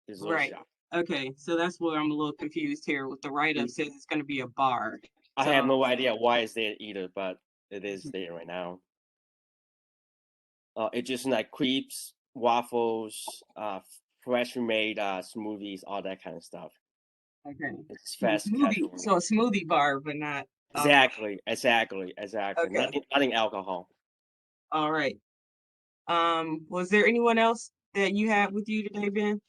dessert shop. Okay, so that's where I'm a little confused here. With the write-up says it's going to be a bar. I have no idea why it's there either, but it is there right now. It's just like crepes, waffles, freshly made smoothies, all that kind of stuff. Okay. It's fast casual. So a smoothie bar, but not exactly. Okay. Nothing alcohol. All right. Was there anyone else that you had with you today, Ben?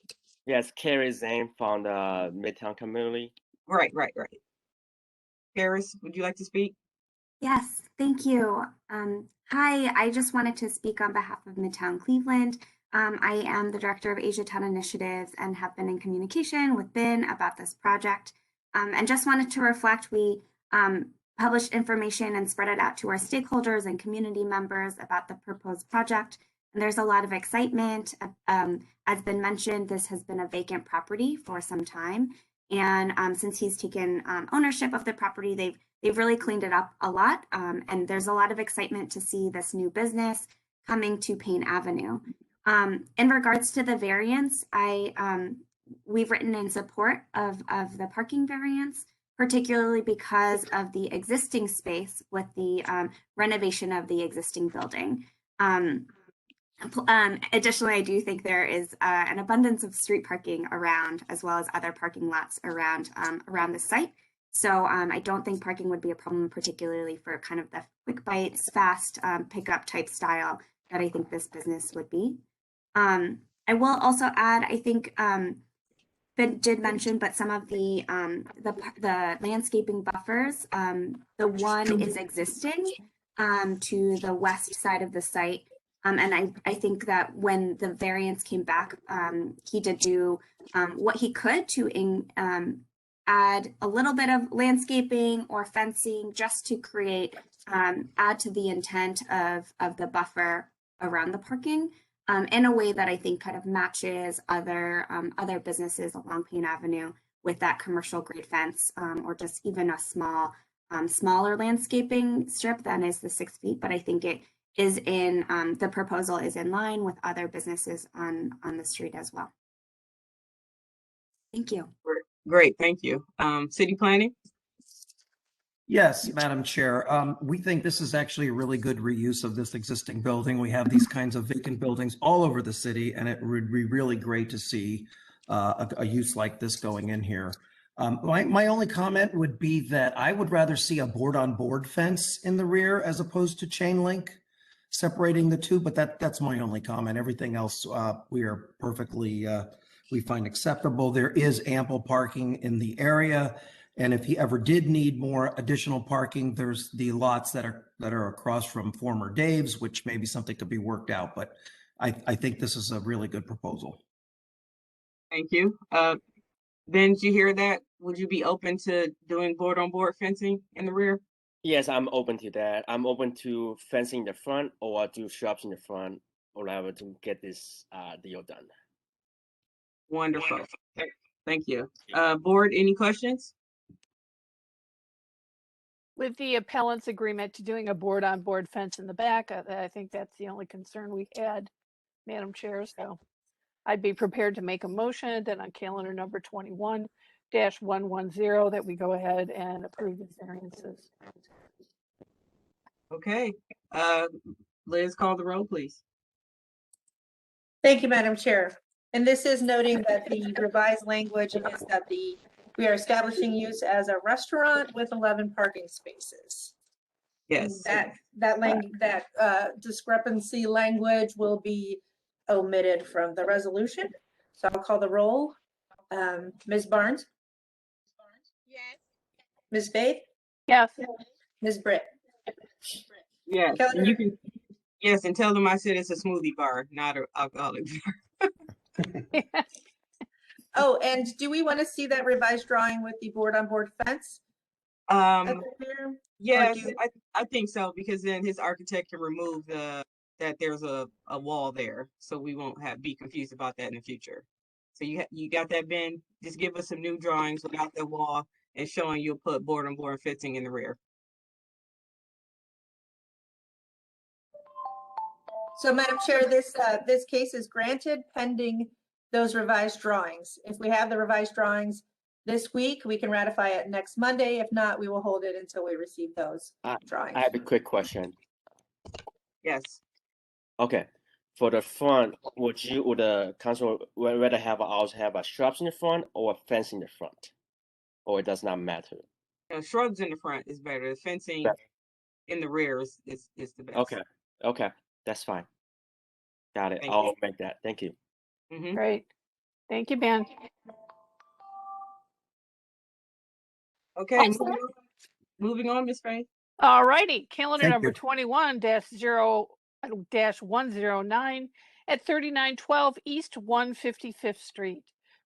Yes, Carrie Zane from the Midtown community. Right. Paris, would you like to speak? Yes, thank you. Hi, I just wanted to speak on behalf of Midtown Cleveland. I am the director of Asiatown Initiatives and have been in communication with Ben about this project. And just wanted to reflect, we published information and spread it out to our stakeholders and community members about the proposed project. And there's a lot of excitement. As been mentioned, this has been a vacant property for some time. And since he's taken ownership of the property, they've really cleaned it up a lot. And there's a lot of excitement to see this new business coming to Payne Avenue. In regards to the variance, we've written in support of the parking variance, particularly because of the existing space with the renovation of the existing building. Additionally, I do think there is an abundance of street parking around, as well as other parking lots around the site. So I don't think parking would be a problem, particularly for kind of the quick bites, fast pickup type style that I think this business would be. I will also add, I think Ben did mention, but some of the landscaping buffers, the one is existing to the west side of the site. And I think that when the variance came back, he did do what he could to add a little bit of landscaping or fencing just to create, add to the intent of the buffer around the parking. in a way that I think kind of matches other businesses along Payne Avenue with that commercial grade fence, or just even a smaller landscaping strip than is the 6 feet. But I think it is in the proposal is in line with other businesses on the street as well. Thank you. Great, thank you. City planning? Yes, Madam Chair. We think this is actually a really good reuse of this existing building. We have these kinds of vacant buildings all over the city, and it would be really great to see a use like this going in here. My only comment would be that I would rather see a board-on-board fence in the rear as opposed to chain link separating the two, but that's my only comment. Everything else we are perfectly, we find acceptable. There is ample parking in the area. And if he ever did need more additional parking, there's the lots that are across from former Dave's, which may be something to be worked out. But I think this is a really good proposal. Thank you. Ben, did you hear that? Would you be open to doing board-on-board fencing in the rear? Yes, I'm open to that. I'm open to fencing the front or do shops in the front or whatever to get this deal done. Wonderful. Thank you. Board, any questions? With the appellant's agreement to doing a board-on-board fence in the back, I think that's the only concern we had, Madam Chair. So I'd be prepared to make a motion that on calendar number 21-110 that we go ahead and approve these variances. Okay. Liz, call the roll, please. Thank you, Madam Chair. And this is noting that the revised language is that we are establishing use as a restaurant with 11 parking spaces. Yes. And that discrepancy language will be omitted from the resolution. So I'll call the roll. Ms. Barnes? Yes. Ms. Faith? Yes. Ms. Britt? Yes, Calendar- and you can, yes, and tell them I said it's a smoothie bar, not an alcoholic bar. Oh, and do we want to see that revised drawing with the board-on-board fence? Yes, I think so, because then his architect can remove that there's a wall there, so we won't be confused about that in the future. So you got that, Ben? Just give us some new drawings without the wall and showing you'll put board-on-board fencing in the rear. So, Madam Chair, this case is granted pending those revised drawings. If we have the revised drawings this week, we can ratify it next Monday. If not, we will hold it until we receive those drawings. I have a quick question. Yes. Okay. For the front, would the council rather also have a shrubs in the front or a fence in the front? Or it does not matter? Shrubs in the front is better. The fencing in the rear is the best. Okay, that's fine. Got it. Thank I'll you. make that. Thank you. Great. Thank you, Ben. Okay, moving on, Ms. Faye. All righty. Calendar Thank number you. 21-109 at 3912 East 155th Street.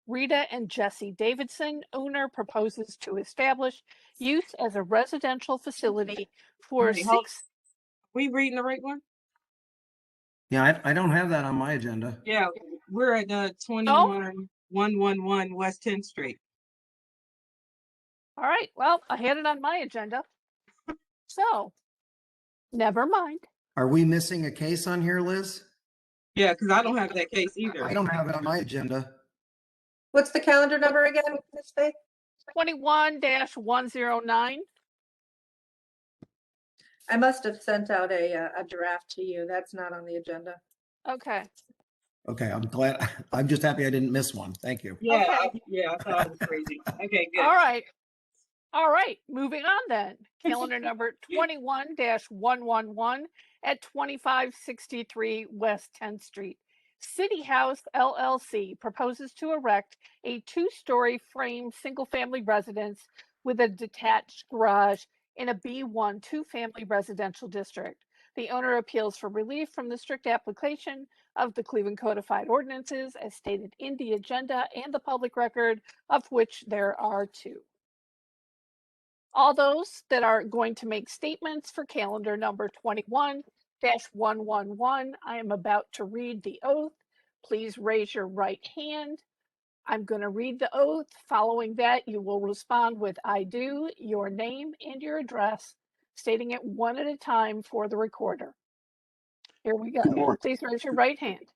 Rita and Jesse Davidson, owner, proposes to establish use as a residential facility for Wait, hold- 6. We reading the right one? Yeah, I don't have that on my agenda. Yeah, we're at 21-111 West 10th Street. All right. Well, I had it on my agenda. So, never mind. Are we missing a case on here, Liz? Yeah, because I don't have that case either. I don't have it on my agenda. What's the calendar number again, Ms. Faith? 21-109. I must have sent out a draft to you. That's not on the agenda. Okay. Okay, I'm glad. I'm just happy I didn't miss one. Thank you. Yeah, Okay. I thought I was crazy. Okay, good. All right. All right. Moving on then. Calendar number 21-111 at 2563 West 10th Street. City House LLC proposes to erect a 2-story frame single-family residence with a detached garage in a B1 2-family residential district. The owner appeals for relief from the strict application of the Cleveland Codified Ordinances as stated in the agenda and the public record, of which there are 2. All those that are going to make statements for calendar number 111. I am about to read the oath. Please raise your right hand. I'm going to read the oath. Following that, you will respond with I do, your name and your address, stating it one at a time for the recorder. Here we go. Good morning. Please raise your right hand.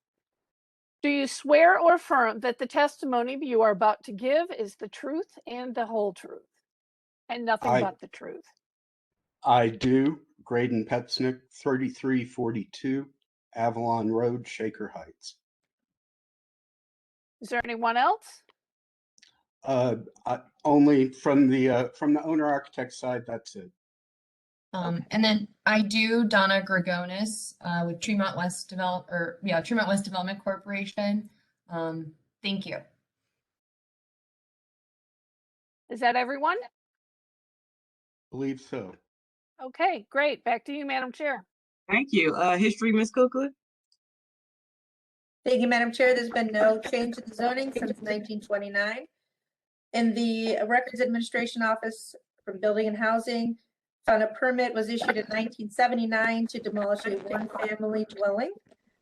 Do you swear or affirm that the testimony you are about to give is the truth and the whole truth and nothing but the truth? I do. Graydon Petsnick, 3342 Avalon Road, Shaker Heights. Is there anyone else? Only from the owner architect side, that's it. And then I do Donna Gregonis with Tremont West Development Corporation. Thank you. Is that everyone? Believe so. Okay, great. Back to you, Madam Chair. Thank you. History, Ms. Kukla? Thank you, Madam Chair. There's been no change in the zoning since 1929. In the Records Administration Office from Building and Housing, found a permit was issued in 1979 to demolish a one-family dwelling.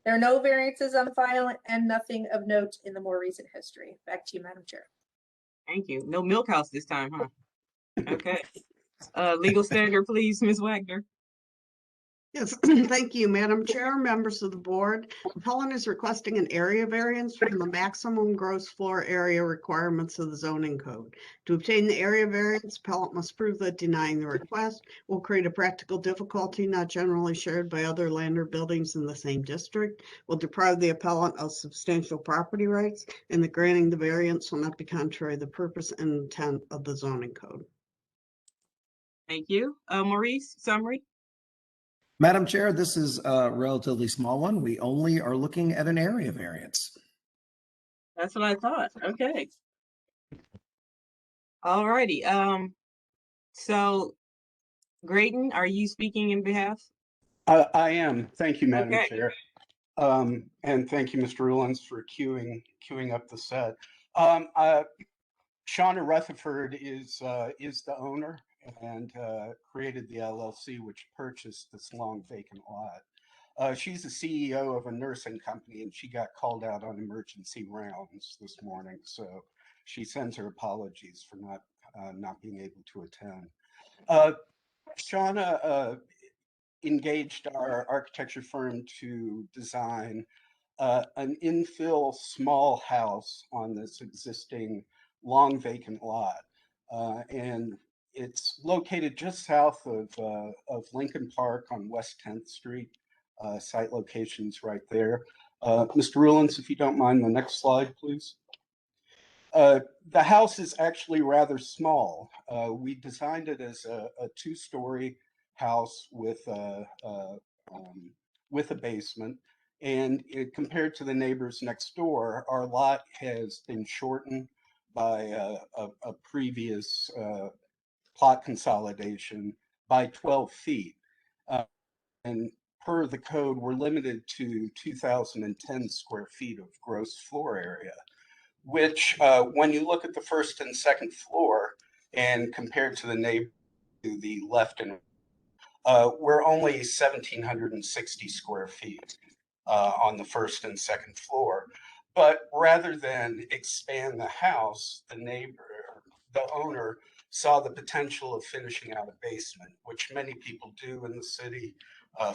There are no variances on file and nothing of note in the more recent history. Back to you, Madam Chair. Thank you. No milk house this time, huh? Okay. Legal standard, please, Ms. Wagner. Yes, thank you, Madam Chair, members of the board. Appellant is requesting an area variance from the maximum gross floor area requirements of the zoning code. To obtain the area variance, appellant must prove that denying the request will create a practical difficulty not generally shared by other land or buildings in the same district, will deprive the appellant of substantial property rights, and the granting the variance will not be contrary to the purpose and intent of the zoning code. Thank you. Maurice, summary? Madam Chair, this is a relatively small one. We only are looking at an area variance. That's what I thought. Okay. All righty. So Graydon, are you speaking in behalf? I am. Thank you, Madam Okay. Chair. And thank you, Mr. Rulans, for queuing up the set. Shauna Rutherford is the owner and created the LLC which purchased this long vacant lot. She's the CEO of a nursing company and she got called out on emergency rounds this morning, so she sends her apologies for not being able to attend. Shauna engaged our architecture firm to design an infill small house on this existing long vacant lot. And it's located just south of Lincoln Park on West 10th Street. Site location's right there. Mr. Rulans, if you don't mind, the next slide, please. The house is actually rather small. We designed it as a two-story house with a basement. And compared to the neighbors next door, our lot has been shortened by a previous plot consolidation by 12 feet. And per the code, we're limited to 2,010 square feet of gross floor area, which when you look at the first and second floor and compared to the neighbor to the left and we're only 1,760 square feet on the first and second floor. But rather than expand the house, the owner saw the potential of finishing out a basement, which many people do in the city,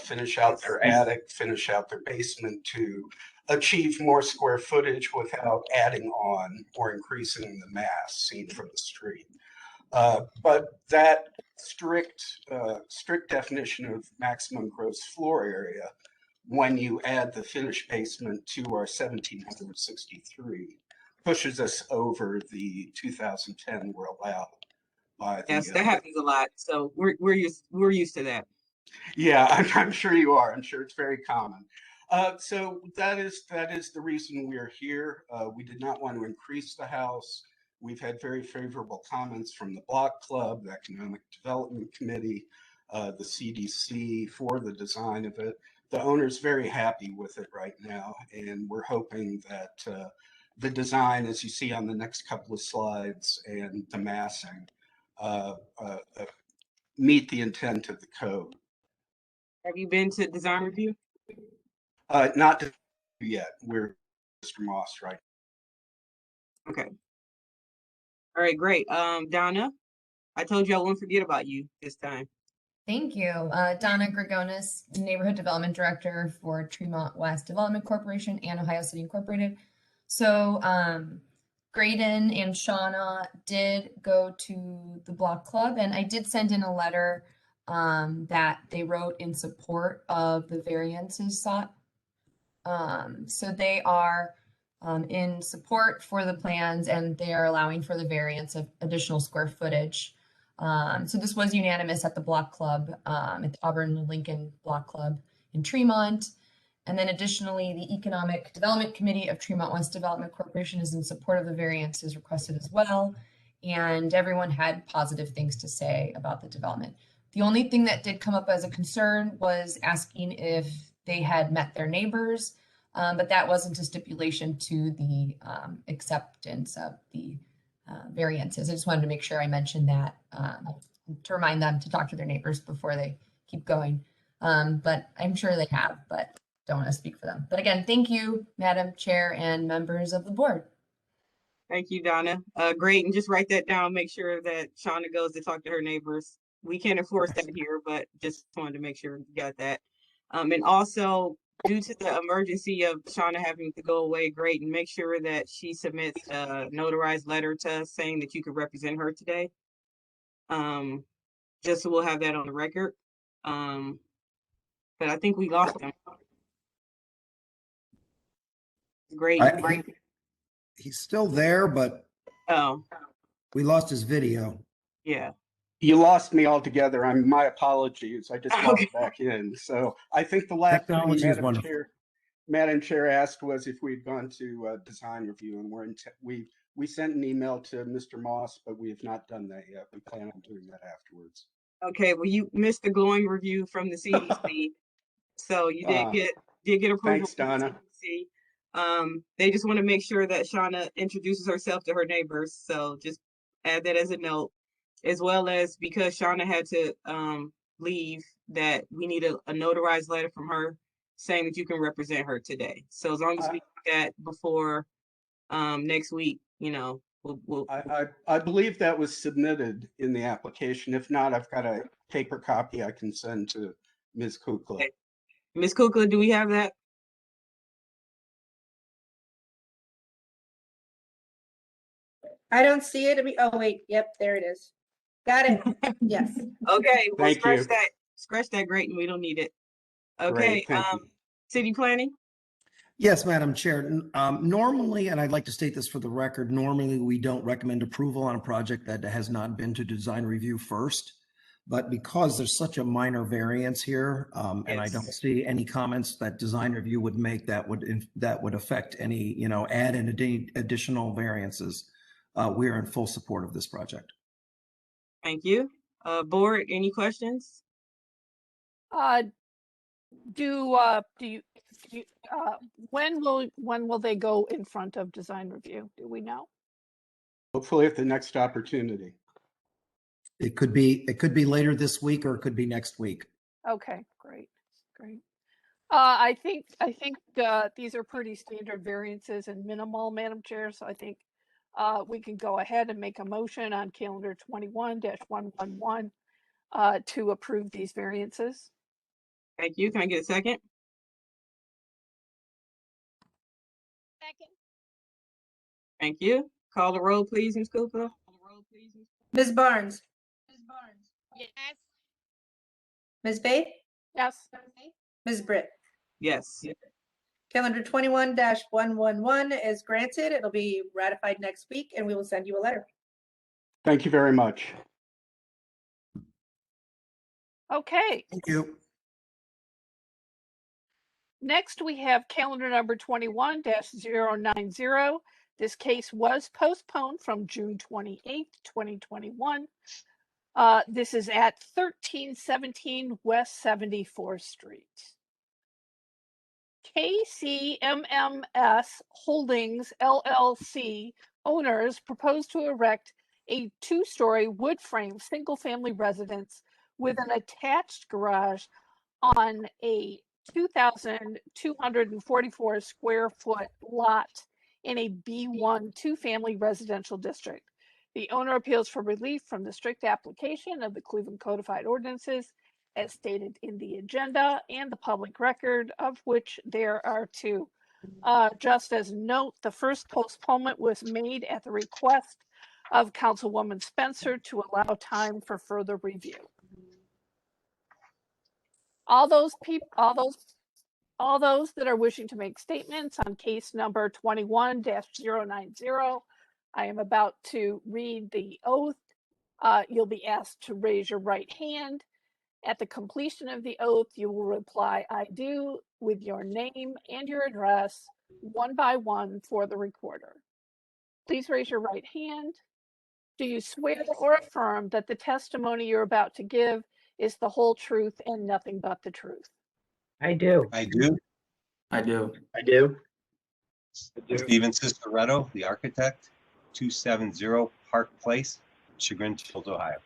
finish out their attic, finish out their basement to achieve more square footage without adding on or increasing the mass seen from the street. But that strict definition of maximum gross floor area, when you add the finished basement to our 1,763, pushes us over the 2,010 we're allowed by the. Yes, that happens a lot. So we're used to that. Yeah, I'm sure you are. I'm sure it's very common. So that is the reason we are here. We did not want to increase the house. We've had very favorable comments from the Block Club, the Economic Development Committee, the CDC for the design of it. The owner's very happy with it right now, and we're hoping that the design, as you see on the next couple of slides, and the massing meet the intent of the code. Have you been to design review? Not yet. We're Mr. Moss, right? Okay. All right, great. Donna, I told you I won't forget about you this time. Thank you. Donna Grigonis, Neighborhood Development Director for Tremont West Development Corporation and Ohio City Incorporated. So Graydon and Shauna did go to the block club, and I did send in a letter that they wrote in support of the variances sought. So they are in support for the plans, and they are allowing for the variance of additional square footage. So this was unanimous at the block club, at the Auburn Lincoln Block Club in Tremont. And then additionally, the Economic Development Committee of Tremont West Development Corporation is in support of the variances requested as well. And everyone had positive things to say about the development. The only thing that did come up as a concern was asking if they had met their neighbors, but that wasn't a stipulation to the acceptance of the variances. I just wanted to make sure I mentioned that to remind them to talk to their neighbors before they keep going. But I'm sure they have, but don't want to speak for them. But again, thank you, Madam Chair and members of the board. Thank you, Donna. Great, and just write that down. Make sure that Shauna goes to talk to her neighbors. We can't enforce that here, but just wanted to make sure you got that. And also, due to the emergency of Shauna having to go away, great, and make sure that she submits a notarized letter to us saying that you could represent her today. Just so we'll have that on the record. But I think we lost him. Great. He's still there, but Oh, we lost his video. yeah. You lost me altogether. My apologies. I just walked back in. So I think the last thing Technology is wonderful. Madam Chair asked was if we'd gone to design review, and we sent an email to Mr. Moss, but we have not done that yet. We plan on doing that afterwards. Okay, well, you missed the glowing review from the CDC. So you did get approval. Thanks, Donna. From the CDC. They just want to make sure that Shauna introduces herself to her neighbors. So just add that as a note, as well as because Shauna had to leave, that we need a notarized letter from her saying that you can represent her today. So as long as we do that before next week, you know, we'll I believe that was submitted in the application. If not, I've got a paper copy I can send to Ms. Kukla. Okay. Ms. Kukla, do we have that? I don't see it. Oh, wait. Yep, there it is. Got it. Yes. Okay, well, Thank you. scratch that great, and we don't need it. Okay, Great, thank you. City planning? Yes, Madam Chair. Normally, and I'd like to state this for the record, normally we don't recommend approval on a project that has not been to design review first. But because there's such a minor variance here, and I don't see any comments that design review would make that would affect any, add in additional variances, we are in full support of this project. Thank you. Board, any questions? When will they go in front of design review? Do we know? Hopefully at the next opportunity. It could be later this week, or it could be next week. Okay, great. I think these are pretty standard variances and minimal, Madam Chair. So I think we can go ahead and make a motion on calendar 21-111 to approve these variances. Thank you. Can I get a second? Second. Thank you. Call the roll, please, Ms. Kukla. Ms. Barnes, Yes. Ms. Faith, Yes. Ms. Britt. Yes. Calendar 21-111 is granted. It'll be ratified next week, and we will send you a letter. Thank you very much. Okay. Thank you. Next, we have calendar number 21-090. This case was postponed from June 28th, 2021. This is at 1317 West 74th Street. KCMMS Holdings LLC owners propose to erect a 2-story wood frame single-family residence with an attached garage on a 2,244 square foot lot in a B1 two-family residential district. The owner appeals for relief from the strict application of the Cleveland Codified Ordinances as stated in the agenda and the public record, of which there are two. Just as a note, the first postponement was made at the request of Councilwoman Spencer to allow time for further review. All those that are wishing to make statements on case number 21-090, I am about to read the oath. You'll be asked to raise your right hand. At the completion of the oath, you will reply, "I do," with your name and your address, one by one for the recorder. Please raise your right hand. Do you swear or affirm that the testimony you're about to give is the whole truth and nothing but the truth? I do. I do. I do. I do. Steven Ciceretto, the architect, 270 Park Place, Chagrin Falls, Ohio.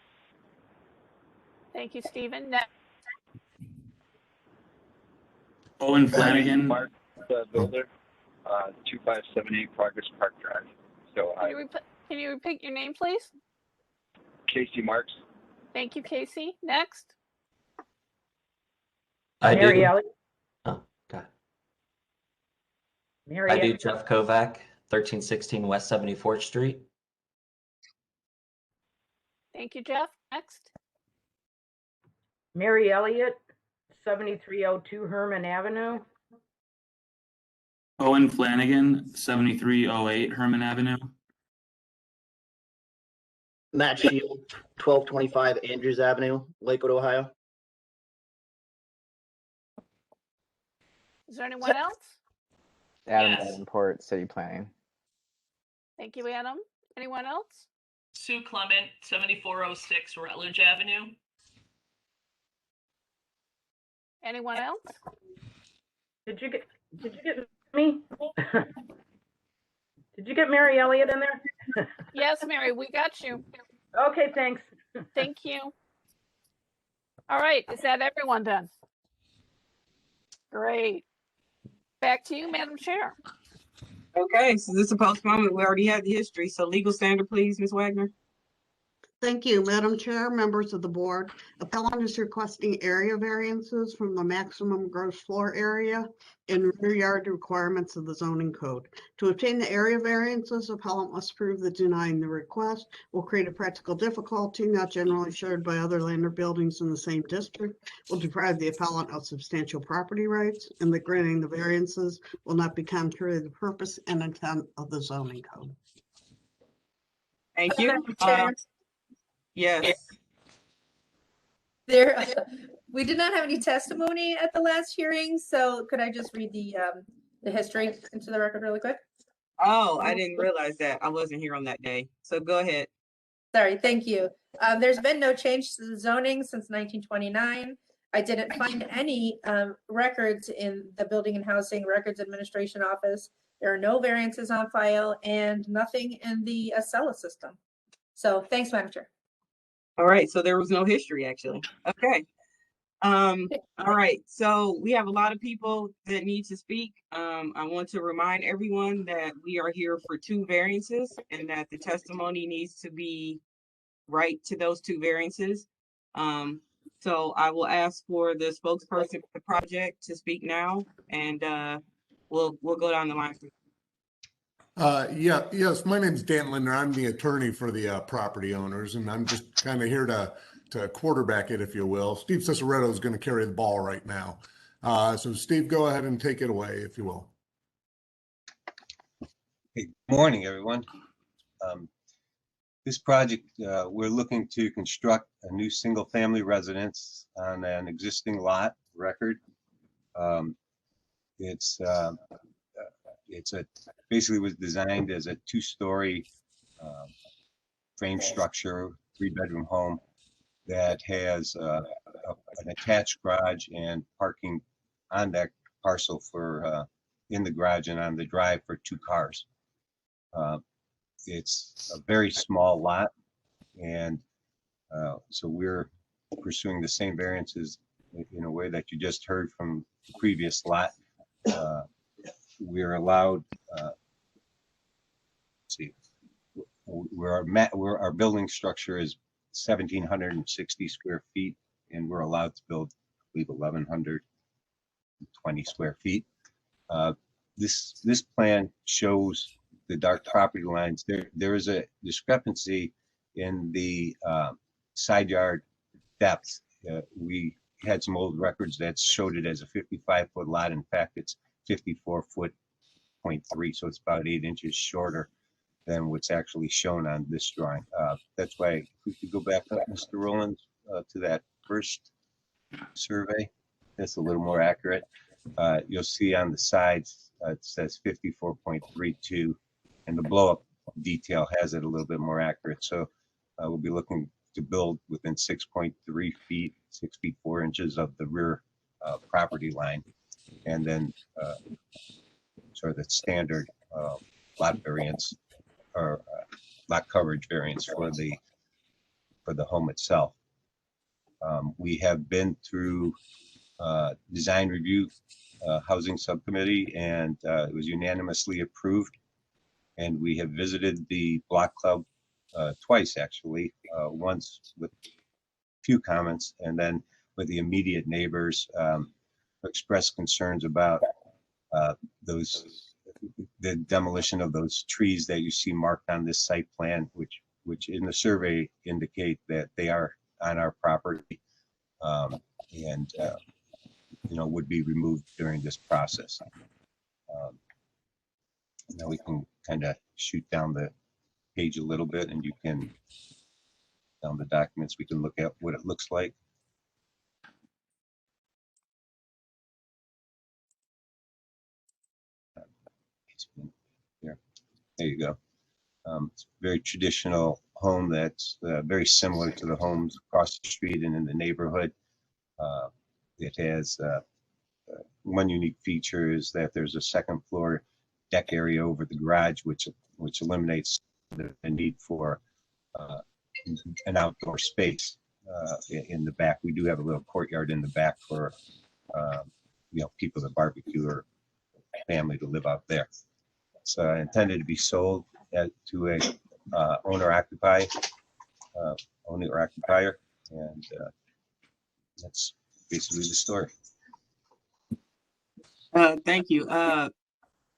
Thank you, Stephen. Next. Owen Flanagan. Mark, the builder, 2578 Progress Park Drive. So Can you repeat your name, please? Casey Marks. Thank you, Casey. Next. Mary do. Elliott. Oh, God. Mary I do. Elliott. Jeff Kovac, 1316 West 74th Street. Thank you, Jeff. Next. Mary Elliott, 7302 Herman Avenue. Owen Flanagan, 7308 Herman Avenue. Matt Shield, 1225 Andrews Avenue, Lakewood, Ohio. Is there anyone else? Adam Yes. Davenport, City Planning. Thank you, Adam. Anyone else? Sue Clement, 7406 Rutledge Avenue. Anyone else? Did you get me? Did you get Mary Elliott in there? Yes, Mary, we got you. Okay, thanks. Thank you. All right, is that everyone done? Great. Back to you, Madam Chair. Okay, so this is a postponement. We already had the history. So legal standard, please, Ms. Wagner. Thank you, Madam Chair, members of the board. Appellant is requesting area variances from the maximum gross floor area and rear yard requirements of the zoning code. To obtain the area variances, appellant must prove that denying the request will create a practical difficulty not generally shared by other land or buildings in the same district, will deprive the appellant of substantial property rights, and that granting the variances will not be contrary to the purpose and intent of the zoning code. Thank you. Yes. We did not have any testimony at the last hearing, so could I just read the history into the record really quick? Oh, I didn't realize that. I wasn't here on that day. So go ahead. Sorry, thank you. There's been no change to the zoning since 1929. I didn't find any records in the Building and Housing Records Administration Office. There are no variances on file and nothing in the Acela system. So thanks, Madam Chair. All right, so there was no history actually. Okay. All right, so we have a lot of people that need to speak. I want to remind everyone that we are here for 2 variances and that the testimony needs to be right to those 2 variances. So I will ask for the spokesperson for the project to speak now, and we'll go down the line. Yes, my name's Dan Linder. I'm the attorney for the property owners, and I'm just kind of here to quarterback it, if you will. Steve Ciceretto is going to carry the ball right now. So Steve, go ahead and take it away, if you will. Hey, good morning, everyone. This project, we're looking to construct a new single-family residence on an existing lot record. Basically was designed as a 2-story frame structure, 3-bedroom home that has an attached garage and parking on that parcel for in the garage and on the drive for 2 cars. It's a very small lot, and so we're pursuing the same variances in a way that you just heard from the previous lot. We're allowed, let's see, our building structure is 1,760 square feet, and we're allowed to build, I believe, 1,120 square feet. This plan shows the dark property lines. There is a discrepancy in the side yard depth. We had some old records that showed it as a 55-foot lot. In fact, it's 54.3, so it's about 8 inches shorter than what's actually shown on this drawing. That's why, if we could go back up, Mr. Rowland, to that first survey, that's a little more accurate. You'll see on the sides, it says 54.32, and the blow-up detail has it a little bit more accurate. So we'll be looking to build within 6.3 feet, 6 feet 4 inches of the rear property line, and then sort of the standard lot variance or lot coverage variance for the home itself. We have been through design review housing subcommittee, and it was unanimously approved. And we have visited the block club twice, actually, once with a few comments, and then with the immediate neighbors, expressed concerns about the demolition of those trees that you see marked on this site plan, which in the survey indicate that they are on our property, and would be removed during this process. Now we can kind of shoot down the page a little bit, and you can, down the documents, we can look at what it looks like. There you go. It's a very traditional home that's very similar to the homes across the street and in the neighborhood. It has one unique feature is that there's a second floor deck area over the garage, which eliminates the need for an outdoor space in the back. We do have a little courtyard in the back for people that barbecue or family to live out there. It's intended to be sold to a owner-occupier, and that's basically the story. Thank you. I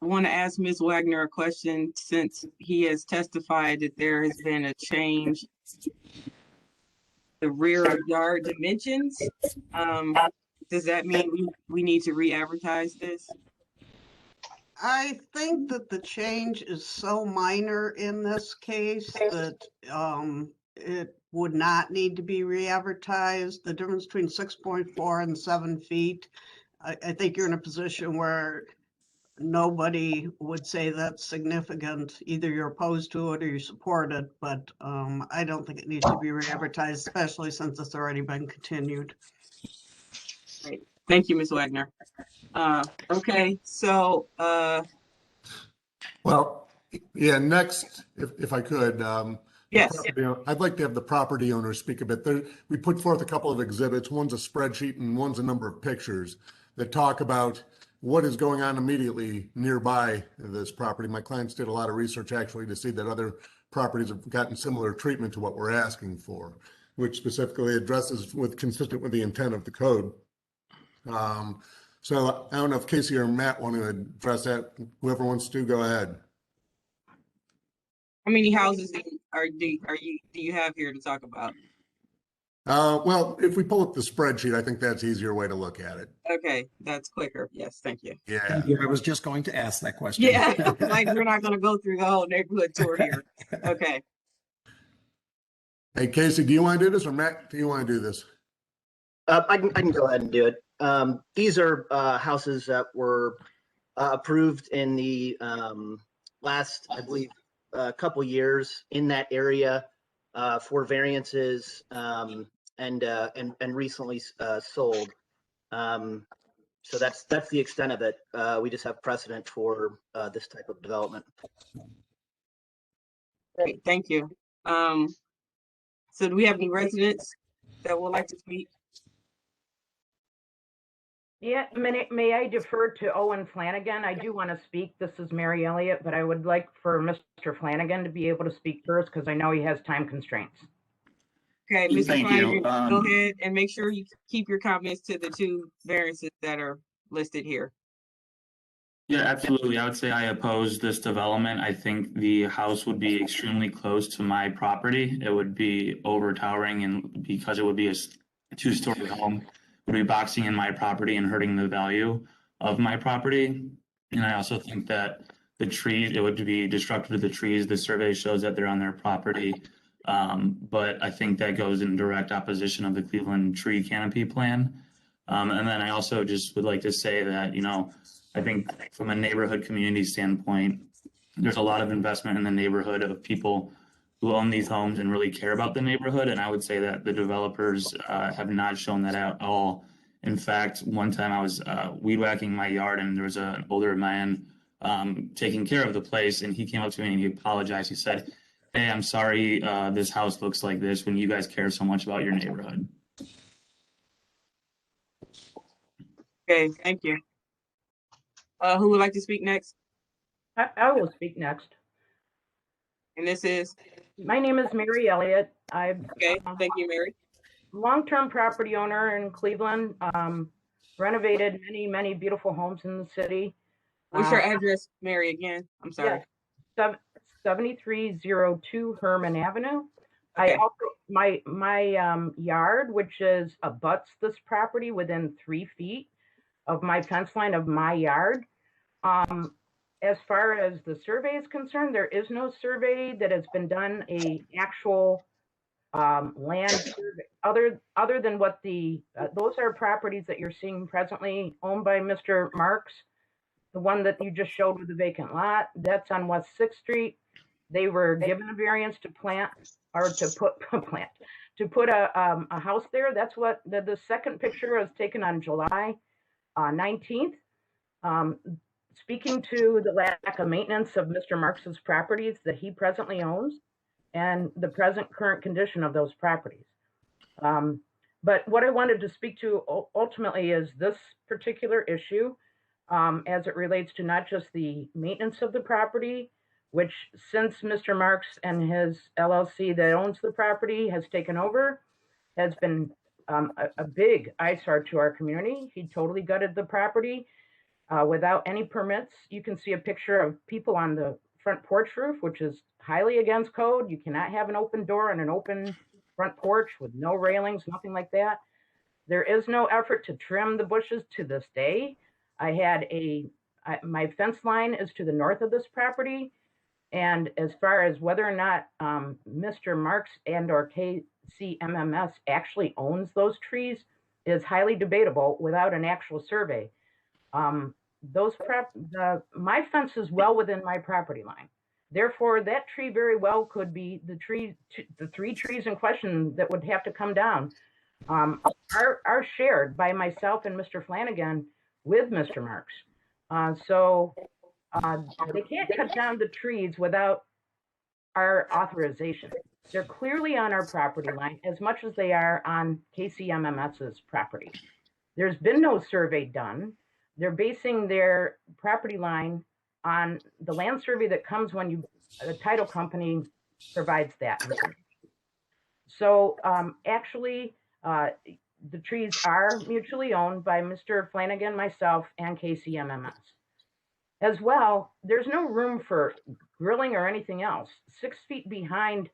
want to ask Ms. Wagner a question, since he has testified that there has been a change the rear yard dimensions. Does that mean we need to re-advertise this? I think that the change is so minor in this case that it would not need to be re-advertised. The difference between 6.4 and 7 feet, I think you're in a position where nobody would say that's significant. Either you're opposed to it or you support it, but I don't think it needs to be re-advertised, especially since it's already been continued. Great. Thank you, Ms. Wagner. Okay, so well, yeah, next, if I could, yes, I'd like to have the property owner speak a bit. We put forth a couple of exhibits. One's a spreadsheet and one's a number of pictures that talk about what is going on immediately nearby this property. My clients did a lot of research actually to see that other properties have gotten similar treatment to what we're asking for, which specifically addresses consistent with the intent of the code. So I don't know if Casey or Matt want to address that. Whoever wants to, go ahead. how many houses do you have here to talk about? Well, if we pull up the spreadsheet, I think that's an easier way to look at it. Okay, that's quicker. Yes, thank you. Yeah. I was just going to ask that question. Yeah, like we're not going to go through the whole neighborhood tour here. Okay. Hey, Casey, do you want to do this, or Matt, do you want to do this? I can go ahead and do it. These are houses that were approved in the last, I believe, couple years in that area for variances and recently sold. So that's the extent of it. We just have precedent for this type of development. Great, thank you. So do we have any residents that would like to speak? Yeah, may I defer to Owen Flanagan? I do want to speak. This is Mary Elliott, but I would like for Mr. Flanagan to be able to speak first because I know he has time constraints. Okay, Mr. Thank you. Flanagan, go ahead and make sure you keep your comments to the two variances that are listed here. Yeah, absolutely. I would say I oppose this development. I think the house would be extremely close to my property. It would be overtowering, and because it would be a two-story home, it would be boxing in my property and hurting the value of my property. And I also think that the trees, it would be destructive to the trees. The survey shows that they're on their property. But I think that goes in direct opposition of the Cleveland tree canopy plan. And then I also just would like to say that, I think from a neighborhood community standpoint, there's a lot of investment in the neighborhood of people who own these homes and really care about the neighborhood. And I would say that the developers have not shown that at all. In fact, one time I was weed whacking my yard and there was an older man taking care of the place, and he came up to me and he apologized. He said, "Hey, I'm sorry this house looks like this when you guys care so much about your neighborhood." Okay, thank you. Who would like to speak next? I will speak next. And this is? My name is Mary Elliott. I'm okay. Thank you, Mary. Long-term property owner in Cleveland. Renovated many beautiful homes in the city. What's your address, Mary? Again, I'm sorry. Yes, 7302 Herman Avenue. Okay. I also my yard, which is abuts this property within 3 feet of my fence line of my yard. As far as the survey is concerned, there is no survey that has been done, a actual land survey, other than what those are properties that you're seeing presently owned by Mr. Marks. The one that you just showed with the vacant lot, that's on West 6th Street. They were given a variance to plant or to put a house there. That's what the second picture was taken on July 19th. Speaking to the lack of maintenance of Mr. Marks's properties that he presently owns and the current condition of those properties. But what I wanted to speak to ultimately is this particular issue as it relates to not just the maintenance of the property, which since Mr. Marks and his LLC that owns the property has taken over, has been a big eyesore to our community. He totally gutted the property without any permits. You can see a picture of people on the front porch roof, which is highly against code. You cannot have an open door and an open front porch with no railings, nothing like that. There is no effort to trim the bushes to this day. I had my fence line is to the north of this property. And as far as whether or not Mr. Marks and or KCMMS actually owns those trees is highly debatable without an actual survey. My fence is well within my property line. Therefore, that tree very well could be the 3 trees in question that would have to come down are shared by myself and Mr. Flanagan with Mr. Marks. They can't cut down the trees without our authorization. They're clearly on our property line as much as they are on KCMMS's property. There's been no survey done. They're basing their property line on the land survey that comes when the title company provides that information. So actually, the trees are mutually owned by Mr. Flanagan, myself, and KCMMS. As well, there's no room for grilling or anything else. 6 feet behind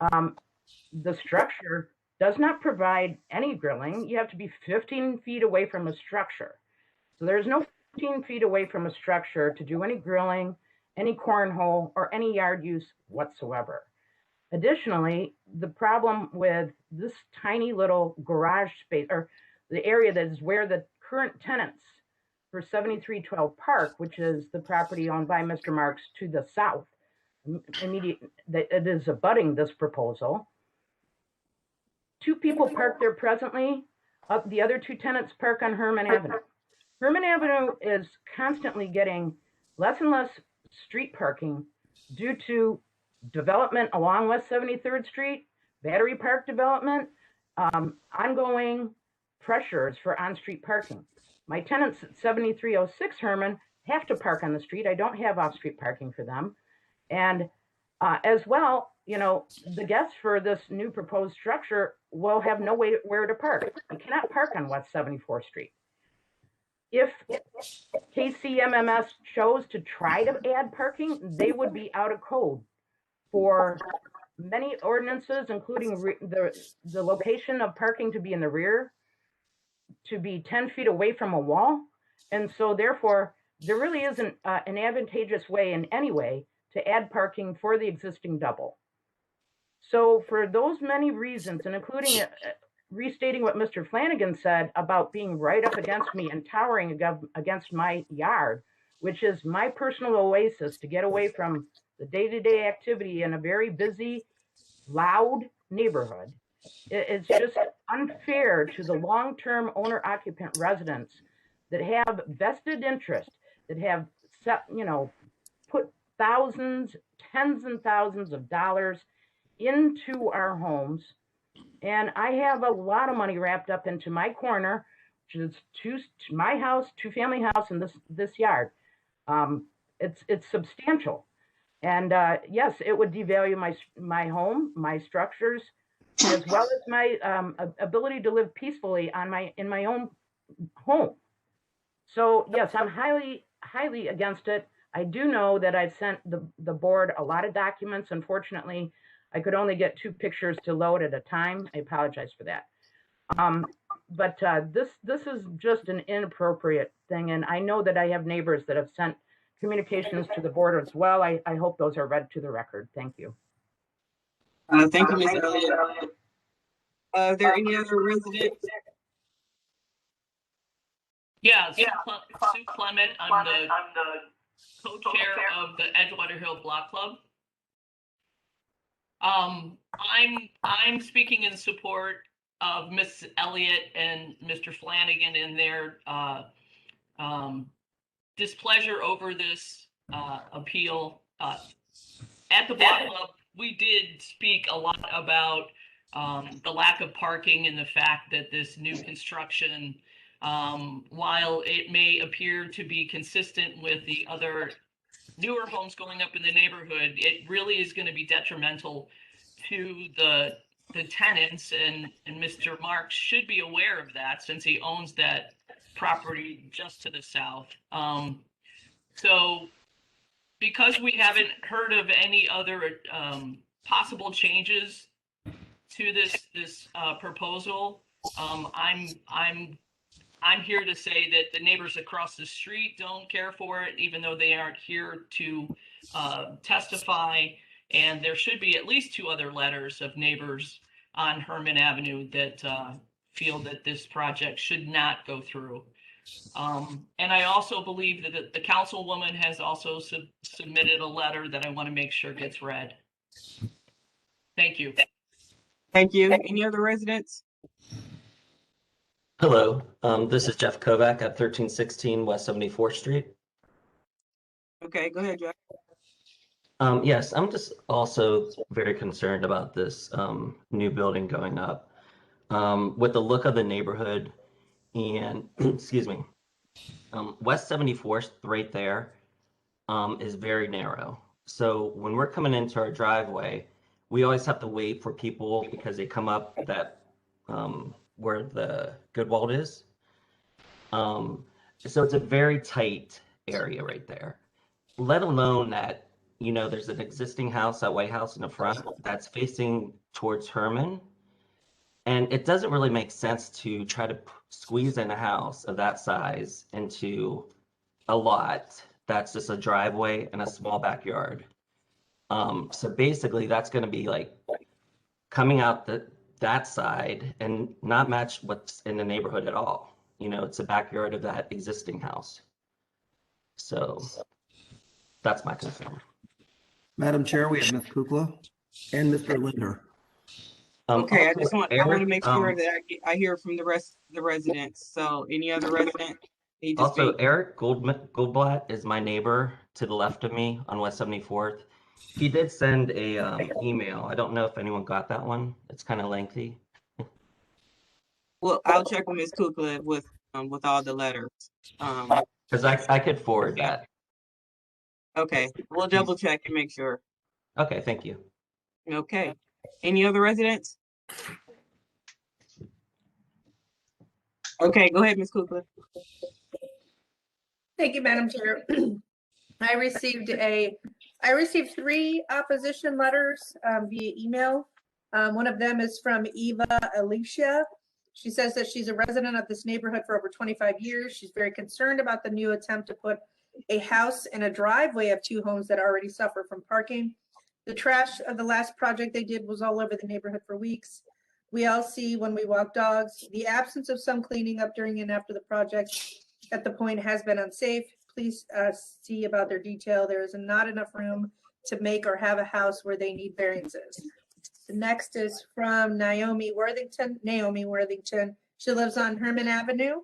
the structure does not provide any grilling. You have to be 15 feet away from a structure. So there's no 15 feet away from a structure to do any grilling, any cornhole, or any yard use whatsoever. Additionally, the problem with this tiny little garage space, or the area that is where the current tenants for 7312 Park, which is the property owned by Mr. Marks to the south, it is abutting this proposal. 2 people park there presently. The other 2 tenants park on Herman Avenue. Herman Avenue is constantly getting less and less street parking due to development along West 73rd Street, battery park development, ongoing pressures for on-street parking. My tenants at 7306 Herman have to park on the street. I don't have off-street parking for them. And as well, you know, the guests for this new proposed structure will have nowhere to park. You cannot park on West 74th Street. If KCMMS chose to try to add parking, they would be out of code for many ordinances, including the location of parking to be in the rear, to be 10 feet away from a wall. And so therefore, there really isn't an advantageous way in any way to add parking for the existing double. So for those many reasons, and including restating what Mr. Flanagan said about being right up against me and towering against my yard, which is my personal oasis to get away from the day-to-day activity in a very busy, loud neighborhood, it's just unfair to the long-term owner-occupant residents that have vested interest, that have put thousands, tens and thousands of dollars into our homes. And I have a lot of money wrapped up into my corner, which is my house, two-family house, and this yard. It's substantial. And yes, it would devalue my home, my structures, as well as my ability to live peacefully in my own home. So yes, I'm highly against it. I do know that I've sent the board a lot of documents. Unfortunately, I could only get 2 pictures to load at a time. I apologize for that. But this is just an inappropriate thing. And I know that I have neighbors that have sent communications to the board as well. I hope those are read to the record. Thank you. Thank you, Ms. Elliott. Are there any other residents? Yeah, Sue Clement. I'm the co-chair of the Edgewater Hill Block Club. I'm speaking in support of Ms. Elliott and Mr. Flanagan in their displeasure over this appeal. At the Block Club, we did speak a lot about the lack of parking and the fact that this new construction, while it may appear to be consistent with the other newer homes going up in the neighborhood, it really is going to be detrimental to the tenants, and Mr. Marks should be aware of that since he owns that property just to the south. So because we haven't heard of any other possible changes to this proposal, I'm here to say that the neighbors across the street don't care for it, even though they aren't here to testify. And there should be at least 2 other letters of neighbors on Herman Avenue that feel that this project should not go through. And I also believe that the councilwoman has also submitted a letter that I want to make sure gets read. Thank you. Thank you. Any other residents? Hello, this is Jeff Kovac at 1316 West 74th Street. Okay, go ahead, Jeff. Yes, I'm just also very concerned about this new building going up. With the look of the neighborhood and, excuse me, West 74th right there is very narrow. So when we're coming into our driveway, we always have to wait for people because they come up that where the Goodwald is. So it's a very tight area right there, let alone that, you know, there's an existing house, that White House in the front that's facing towards Herman. And it doesn't really make sense to try to squeeze in a house of that size into a lot that's just a driveway and a small backyard. So basically that's going to be like coming out that side and not match what's in the neighborhood at all. You know, it's a backyard of that existing house. So that's my concern. Madam Chair, we have Ms. Kukla and Mr. Linder. Okay, I also, want to make sure that I hear from the rest of the residents. So any other resident need to Also, speak? Eric Goldblatt is my neighbor to the left of me on West 74th. He did send a email. I don't know if anyone got that one. It's kind of lengthy. Well, I'll check with Ms. Kukla with with all the letters. Because I could forward Okay. that. Okay, we'll double check and make sure. Okay, thank you. Okay. Any other residents? Okay, go ahead, Ms. Kukla. Thank you, Madam Chair. I received 3 opposition letters via email. One of them is from Eva Alicia. She says that she's a resident of this neighborhood for over 25 years. She's very concerned about the new attempt to put a house in a driveway of 2 homes that already suffer from parking. The trash of the last project they did was all over the neighborhood for weeks. We all see when we walk dogs, the absence of some cleaning up during and after the project at the point has been unsafe. Please see about their detail. There is not enough room to make or have a house where they need variances. The next is from Naomi Worthington. She lives on Herman Avenue.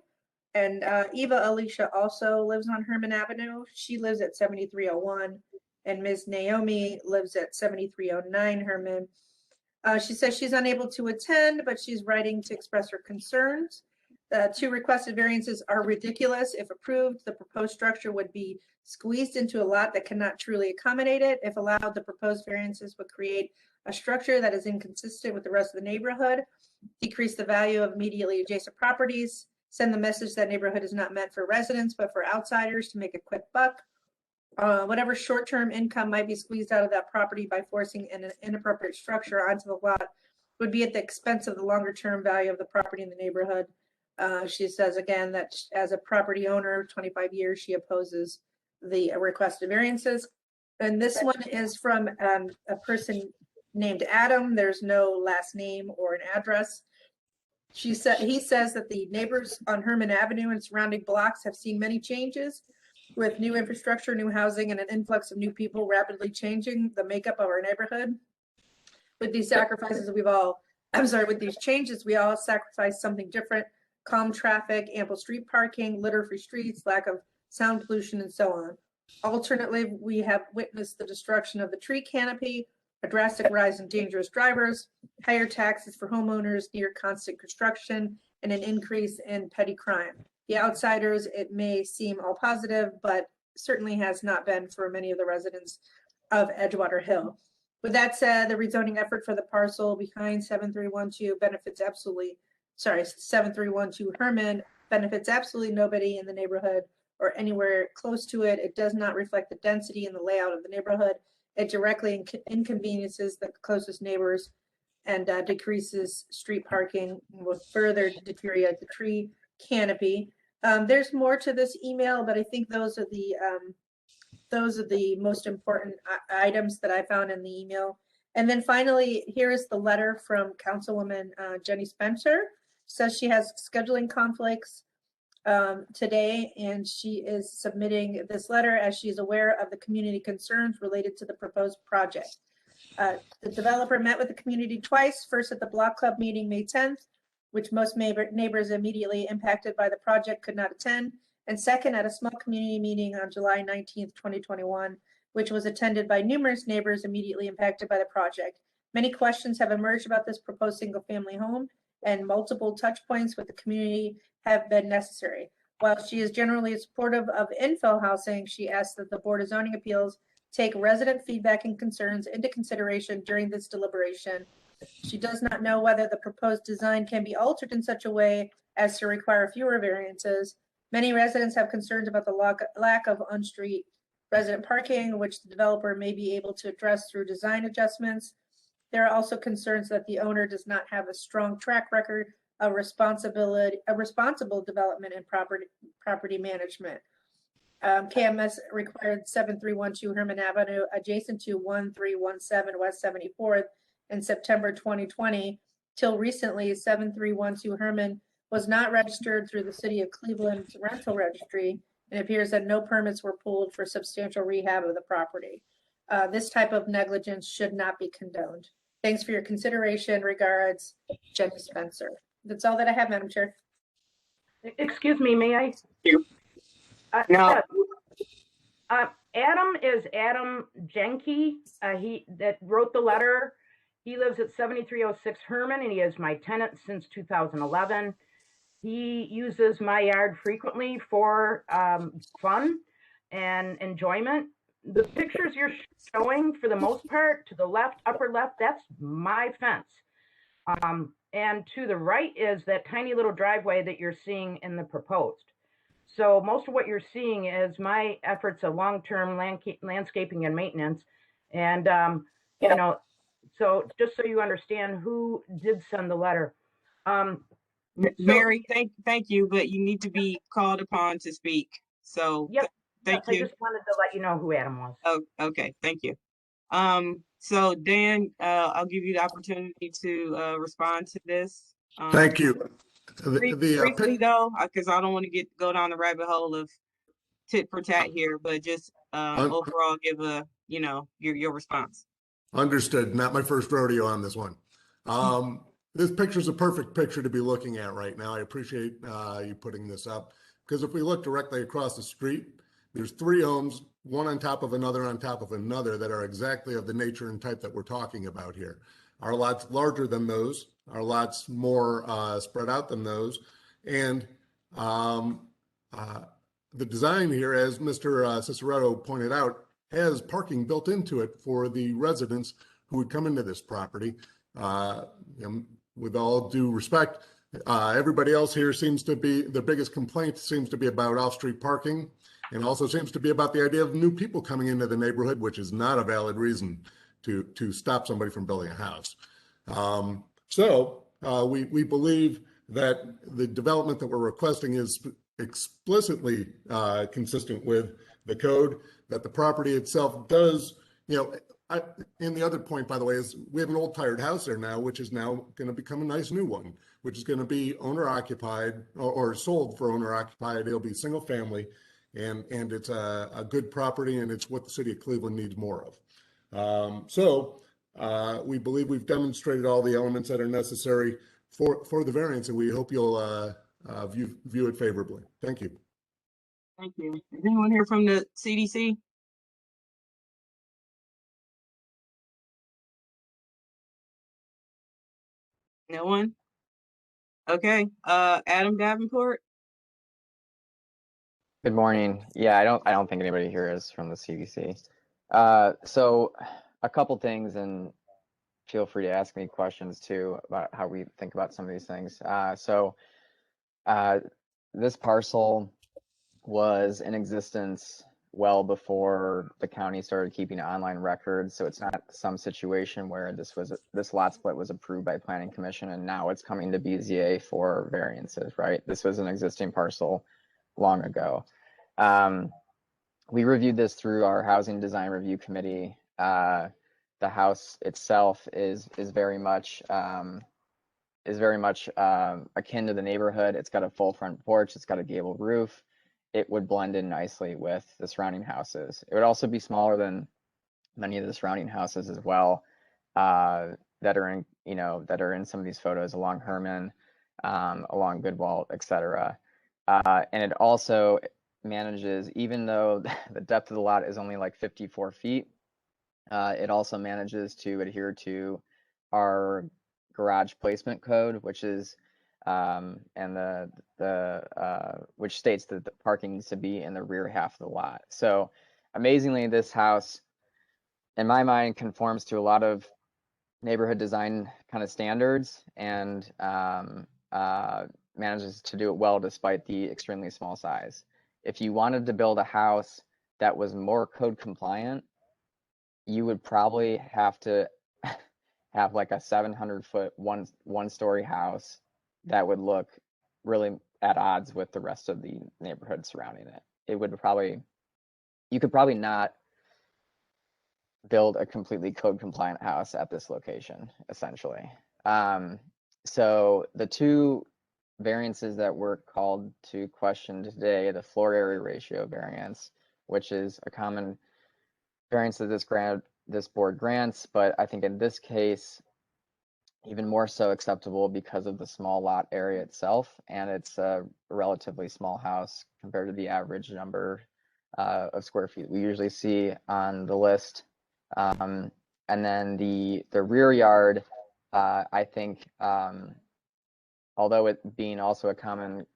And Eva Alicia also lives on Herman Avenue. She lives at 7301. And Ms. Naomi lives at 7309 Herman. She says she's unable to attend, but she's writing to express her concerns. The 2 requested variances are ridiculous. If approved, the proposed structure would be squeezed into a lot that cannot truly accommodate it. If allowed, the proposed variances would create a structure that is inconsistent with the rest of the neighborhood, decrease the value of immediately adjacent properties, send the message that neighborhood is not meant for residents, but for outsiders to make a quick buck. Whatever short-term income might be squeezed out of that property by forcing an inappropriate structure onto the lot would be at the expense of the longer-term value of the property in the neighborhood. She says again that as a property owner, 25 years, she opposes the requested variances. And this one is from a person named Adam. There's no last name or an address. He says that the neighbors on Herman Avenue and surrounding blocks have seen many changes with new infrastructure, new housing, and an influx of new people rapidly changing the makeup of our neighborhood. With these with these changes, we all sacrifice something different: calm traffic, ample street parking, litter-free streets, lack of sound pollution, and so on. Alternately, we have witnessed the destruction of the tree canopy, a drastic rise in dangerous drivers, higher taxes for homeowners, near constant construction, and an increase in petty crime. The outsiders, it may seem all positive, but certainly has not been for many of the residents of Edgewater Hill. With that said, the rezoning effort for the parcel behind 7312 7312 Herman benefits absolutely nobody in the neighborhood or anywhere close to it. It does not reflect the density and the layout of the neighborhood. It directly inconveniences the closest neighbors and decreases street parking and will further deteriorate the tree canopy. There's more to this email, but I think those are the most important items that I found in the email. And then finally, here is the letter from Councilwoman Jenny Spencer. Says she has scheduling conflicts today, and she is submitting this letter as she is aware of the community concerns related to the proposed project. The developer met with the community twice, first at the Block Club meeting May 10th, which most neighbors immediately impacted by the project could not attend, and second at a small community meeting on July 19th, 2021, which was attended by numerous neighbors immediately impacted by the project. Many questions have emerged about this proposed single-family home, and multiple touch points with the community have been necessary. While she is generally supportive of infill housing, she asks that the Board of Zoning Appeals take resident feedback and concerns into consideration during this deliberation. She does not know whether the proposed design can be altered in such a way as to require fewer variances. Many residents have concerns about the lack of on-street resident parking, which the developer may be able to address through design adjustments. There are also concerns that the owner does not have a strong track record of responsible development and property management. KMS required 7312 Herman Avenue adjacent to 1317 West 74th in September 2020. Till recently, 7312 Herman was not registered through the City of Cleveland's rental registry, and it appears that no permits were pulled for substantial rehab of the property. This type of negligence should not be condoned. Thanks for your consideration. Regards, Jenny Spencer. That's all that I have, Madam Chair. Excuse me, may I? No. Adam is Adam Jenke. He that wrote the letter. He lives at 7306 Herman, and he is my tenant since 2011. He uses my yard frequently for fun and enjoyment. The pictures you're showing, for the most part, to the left, upper left, that's my fence. And to the right is that tiny little driveway that you're seeing in the proposed. So most of what you're seeing is my efforts of long-term landscaping and maintenance. And, you know, so just so you understand who did send the letter. Mary, thank you, but you need to be called upon to speak. So Yep. thank I you. just wanted to let you know who Adam was. Oh, okay, thank you. So Dan, I'll give you the opportunity to respond to this. Thank you. Briefly though, because I don't want to go down the rabbit hole of tit for tat here, but just overall give a, you know, your response. Understood. Not my first rodeo on this one. This picture is a perfect picture to be looking at right now. I appreciate you putting this up, because if we look directly across the street, there's 3 homes, one on top of another that are exactly of the nature and type that we're talking about here. Our lot's larger than those. Our lot's more spread out than those. And the design here, as Mr. Ciceretto pointed out, has parking built into it for the residents who would come into this property. With all due respect, everybody else here seems to be, the biggest complaint seems to be about off-street parking, and also seems to be about the idea of new people coming into the neighborhood, which is not a valid reason to stop somebody from building a house. We believe that the development that we're requesting is explicitly consistent with the code, that the property itself does, and the other point, by the way, is we have an old tired house there now, which is now going to become a nice new one, which is going to be owner occupied or sold for owner occupied. It'll be single family, and it's a good property, and it's what the city of Cleveland needs more of. We believe we've demonstrated all the elements that are necessary for the variance, and we hope you'll view it favorably. Thank you. Thank you. Is anyone here from the CDC? No one? Okay. Adam Davenport. Good morning. Yeah, I don't think anybody here is from the CDC. So a couple things, and feel free to ask me questions too about how we think about some of these things. This parcel was in existence well before the county started keeping online records. So it's not some situation where this lot split was approved by Planning Commission and now it's coming to BZA for variances, right? This was an existing parcel long ago. We reviewed this through our Housing Design Review Committee. The house itself is very much akin to the neighborhood. It's got a full front porch. It's got a gabled roof. It would blend in nicely with the surrounding houses. It would also be smaller than many of the surrounding houses as well, that are in some of these photos along Herman, along Goodwalt, etc. And it also manages, even though the depth of the lot is only like 54 feet, it also manages to adhere to our garage placement code, which is which states that the parking needs to be in the rear half of the lot. So amazingly, this house, in my mind, conforms to a lot of neighborhood design kind of standards and manages to do it well despite the extremely small size. If you wanted to build a house that was more code compliant, you would probably have to have like a 700-foot one-story house that would look really at odds with the rest of the neighborhood surrounding it. You could probably not build a completely code compliant house at this location, essentially. So the two variances that we're called to question today, the floor area ratio variance, which is a common variance that this board grants, but I think in this case, even more so acceptable because of the small lot area itself, and it's a relatively small house compared to the average number of square feet we usually see on the list. And then the rear yard, I think although it being also a common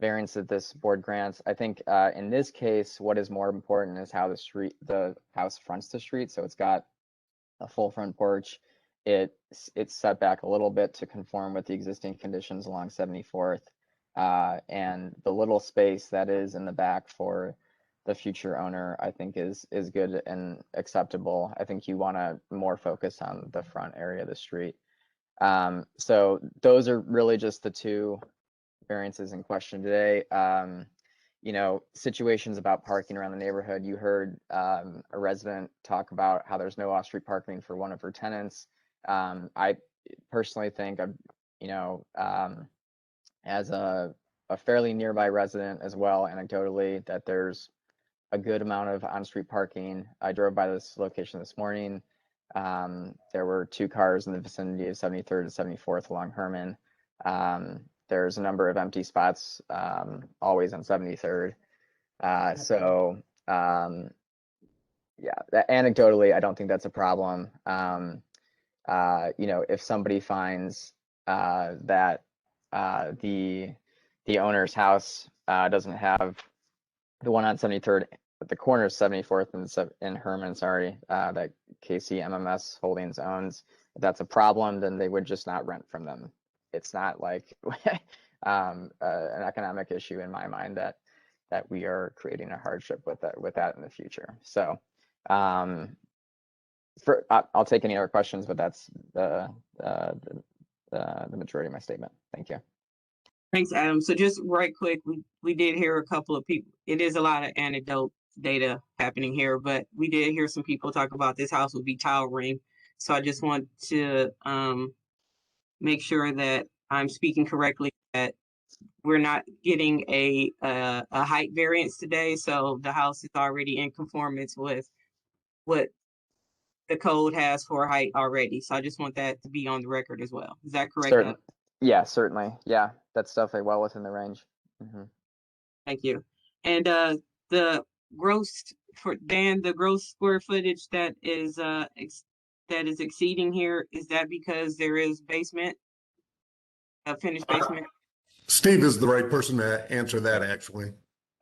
variance that this board grants, I think in this case, what is more important is how the house fronts the street. So it's got a full front porch. It's set back a little bit to conform with the existing conditions along 74th. And the little space that is in the back for the future owner, I think is good and acceptable. I think you want to more focus on the front area of the street. So those are really just the two variances in question today. You know, situations about parking around the neighborhood. You heard a resident talk about how there's no off-street parking for one of her tenants. I personally think, you know, as a fairly nearby resident as well, anecdotally, that there's a good amount of on-street parking. I drove by this location this morning. There were 2 cars in the vicinity of 73rd and 74th along Herman. There's a number of empty spots always on 73rd. So yeah, anecdotally, I don't think that's a problem. You know, if somebody finds that the owner's house doesn't have the one on 73rd, at the corner of 74th and Herman, sorry, that KC MMS Holdings owns, if that's a problem, then they would just not rent from them. It's not like an economic issue in my mind that we are creating a hardship with that in the future. So I'll take any other questions, but that's the majority of my statement. Thank you. Thanks, Adam. So just right quick, we did hear a couple of people. It is a lot of anecdote data happening here, but we did hear some people talk about this house would be towering. So I just want to make sure that I'm speaking correctly, that we're not getting a height variance today. So the house is already in conformance with what the code has for height already. So I just want that to be on the record as well. Is that correct? Yeah, certainly. Yeah, that's definitely well within the range. Thank you. And the gross the gross square footage that is exceeding here, is that because there is basement, a finished basement? Steve is the right person to answer that, actually.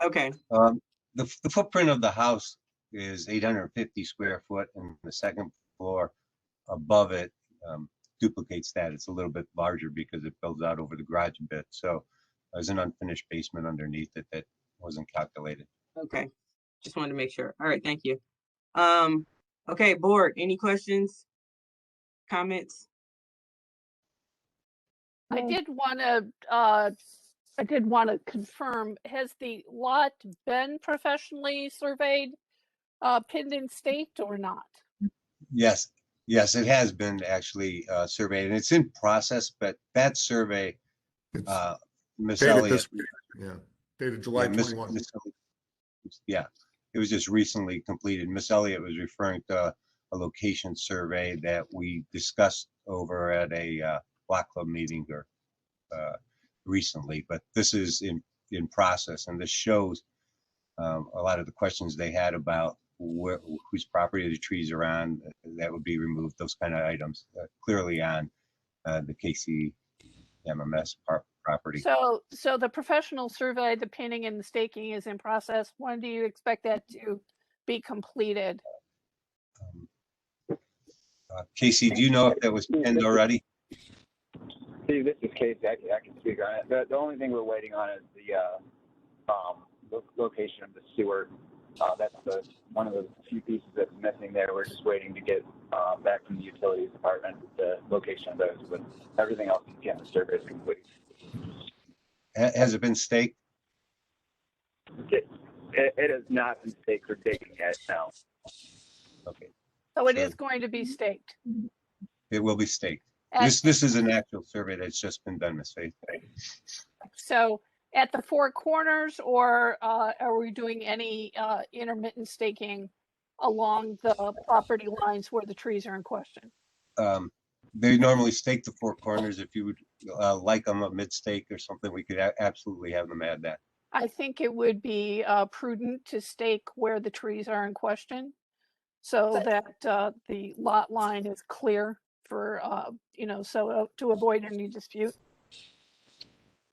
Okay. The footprint of the house is 850 square foot, and the second floor above it duplicates that. It's a little bit larger because it builds out over the garage a bit. So there's an unfinished basement underneath it that wasn't calculated. Okay. Just wanted to make sure. All right. Thank you. Okay, board, any questions, comments? I did want to confirm, has the lot been professionally surveyed, pinned and staked or not? Yes, it has been actually surveyed, and it's in process, but that survey, Miss Elliott, dated July 21. Yeah, it was just recently completed. Miss Elliott was referring to a location survey that we discussed over at a block club meeting or recently, but this is in process, and this shows a lot of the questions they had about whose property the trees are on that would be removed, those kind of items, clearly on the KC MMS property. So the professional survey, the pinning and the staking is in process. When do you expect that to be completed? Casey, do you know if that was pinned already? Steve, this is Casey. I can speak on it. The only thing we're waiting on is the location of the sewer. That's one of the few pieces that's missing there. We're just waiting to get back from the utilities department the location of those, but everything else, again, the survey is complete. Has it been staked? It has not been staked or taken yet, no. Okay. So it is going to be staked. It will be staked. This is an actual survey that's just been done, Ms. Faith. So at the 4 corners, or are we doing any intermittent staking along the property lines where the trees are in question? They normally stake the 4 corners. If you would like them a mid-stake or something, we could absolutely have them add that. I think it would be prudent to stake where the trees are in question, so that the lot line is clear for, so to avoid any dispute.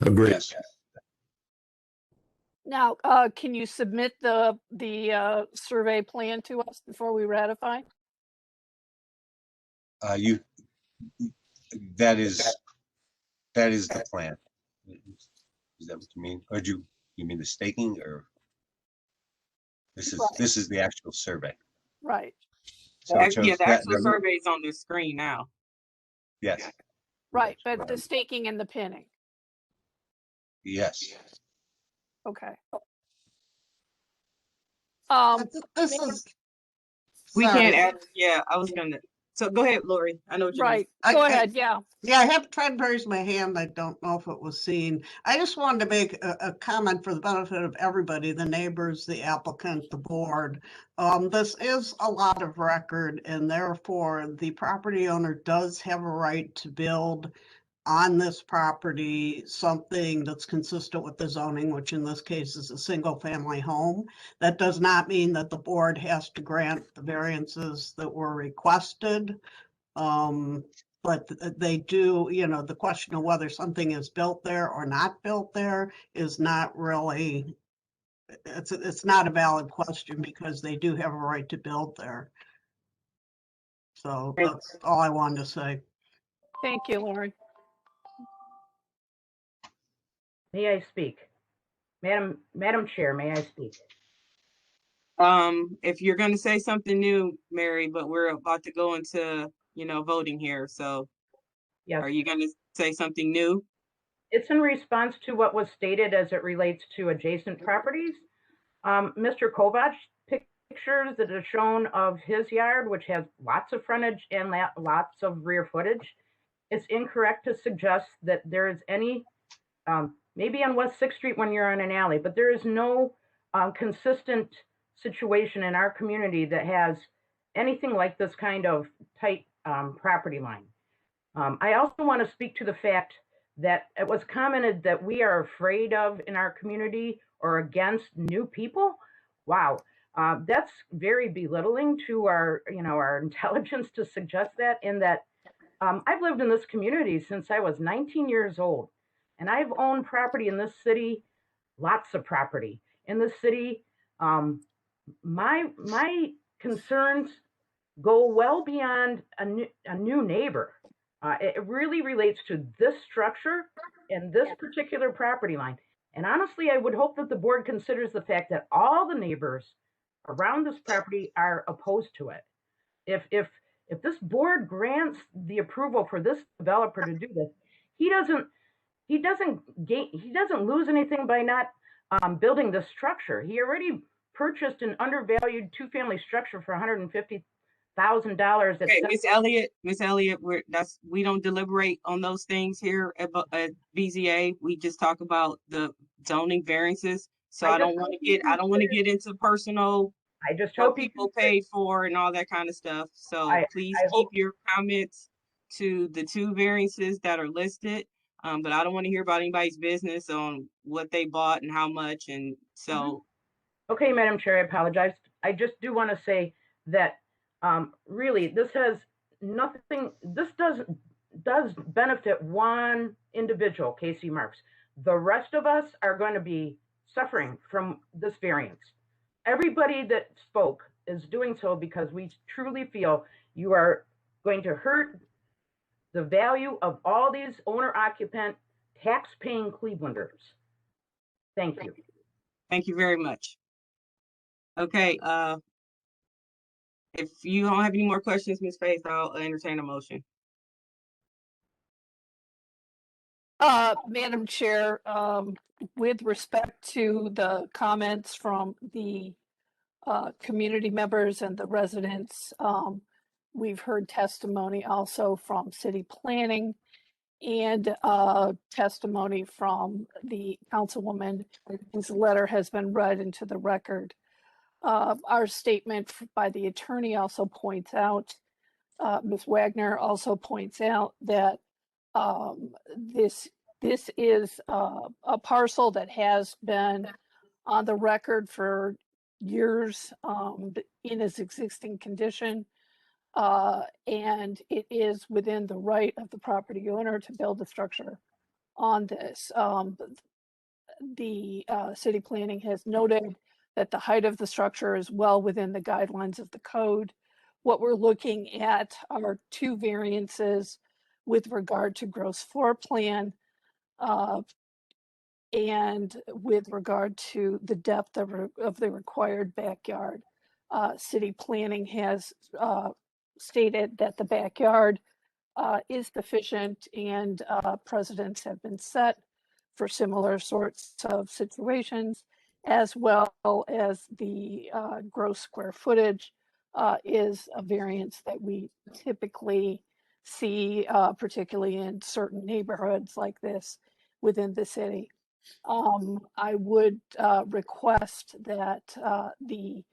Agreed. Yes. Now, can you submit the survey plan to us before we ratify? That is the plan. Is that what you mean? Or you mean the staking, or this is the actual survey? Right. So it Yeah, shows the that actual survey is on the screen now. yes. Right, but the staking and the pinning. Yes. Okay. This is. We Sorry. can't add, yeah, I was gonna, so go ahead, Lori. I know what you mean. Right, go ahead, yeah. Yeah, I have tried to raise my hand. I don't know if it was seen. I just wanted to make a comment for the benefit of everybody, the neighbors, the applicant, the board. This is a lot of record, and therefore the property owner does have a right to build on this property something that's consistent with the zoning, which in this case is a single family home. That does not mean that the board has to grant the variances that were requested. But they do, the question of whether something is built there or not built there is not really, it's not a valid question because they do have a right to build there. So that's all I wanted to say. Thank you, Lauren. May I speak? Madam Chair, may I speak? If you're gonna say something new, Mary, but we're about to go into, voting here, so. Yes. Are you gonna say something new? It's in response to what was stated as it relates to adjacent properties. Mr. Kovach pictures that are shown of his yard, which has lots of frontage and lots of rear footage. It's incorrect to suggest that there is any, maybe on West 6th Street when you're on an alley, but there is no consistent situation in our community that has anything like this kind of tight property line. I also want to speak to the fact that it was commented that we are afraid of in our community or against new people. Wow, that's very belittling to our, our intelligence to suggest that. In that, I've lived in this community since I was 19 years old, and I've owned property in this city, lots of property in this city. My concerns go well beyond a new neighbor. It really relates to this structure and this particular property line. And honestly, I would hope that the board considers the fact that all the neighbors around this property are opposed to it. If this board grants the approval for this developer to do this, he doesn't lose anything by not building this structure. He already purchased an undervalued two-family structure for $150,000. Okay, Miss Elliott, we don't deliberate on those things here at BZA. We just talk about the zoning variances. So I don't want to get into personal. I just what hope people paid for and all that kind of stuff. So please keep your comments to the two variances that are listed. But I don't want to hear about anybody's business on what they bought and how much. And so. Okay, Madam Chair, I apologize. I just do want to say that really this has nothing, this does benefit one individual, Casey Marks. The rest of us are going to be suffering from this variance. Everybody that spoke is doing so because we truly feel you are going to hurt the value of all these owner-occupant, tax-paying Clevelanders. Thank you. Thank you very much. Okay, if you don't have any more questions, Ms. Faith, I'll entertain a motion. Madam Chair, with respect to the comments from the community members and the residents, we've heard testimony also from city planning and testimony from the councilwoman whose letter has been read into the record. Our statement by the attorney also points out, Ms. Wagner also points out that this is a parcel that has been on the record for years in its existing condition, and it is within the right of the property owner to build the structure on this. The city planning has noted that the height of the structure is well within the guidelines of the code. What we're looking at are 2 variances with regard to gross floor plan and with regard to the depth of the required backyard. City planning has stated that the backyard is sufficient, and precedents have been set for similar sorts of situations, as well as the gross square footage is a variance that we typically see, particularly in certain neighborhoods like this within the city. I would request that the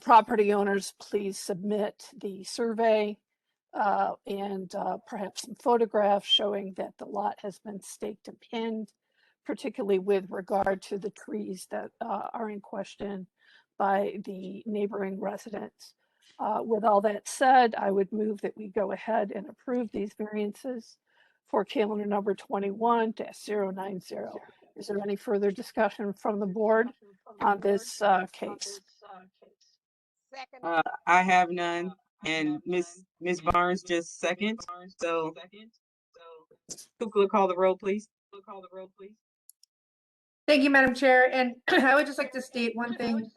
property owners please submit the survey and perhaps some photographs showing that the lot has been staked and pinned, particularly with regard to the trees that are in question by the neighboring residents. With all that said, I would move that we go ahead and approve these variances for calendar number 21-090. Is there any further discussion from the board on this case? I have none, and Miss Barnes just second. So, Kukla, call the roll, please. Thank you, Madam Chair. And I would just like to state one thing,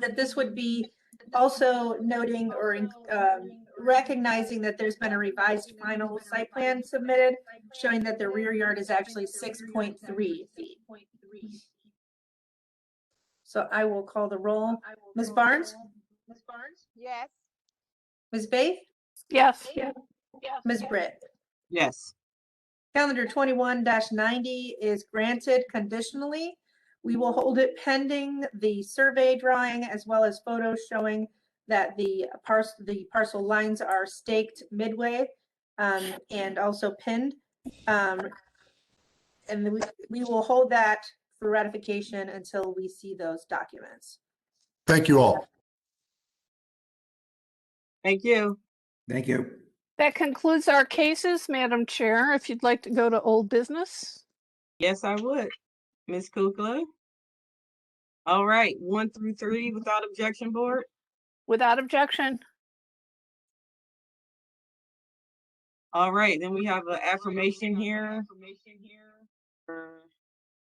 that this would be also noting or recognizing that there's been a revised final site plan submitted showing that the rear yard is actually 6.3 feet. So I will call the roll. Ms. Barnes? Yes. Ms. Baith? Yes. Ms. Britt? Yes. Calendar 21-90 is granted conditionally. We will hold it pending the survey drawing as well as photos showing that the parcel lines are staked midway and also pinned. And we will hold that for ratification until we see those documents. Thank you all. Thank you. Thank you. That concludes our cases, Madam Chair. If you'd like to go to old business. Yes, I would. Ms. Kukla. All right, 1 through 3 without objection, board. Without objection. All right, then we have an affirmation here.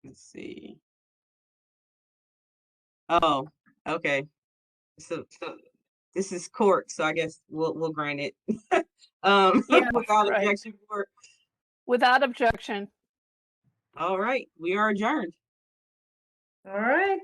Let's see. Oh, okay. So this is court, so I guess we'll grant it. Yeah, without right. objection, board. Without objection. All right, we are adjourned. All right.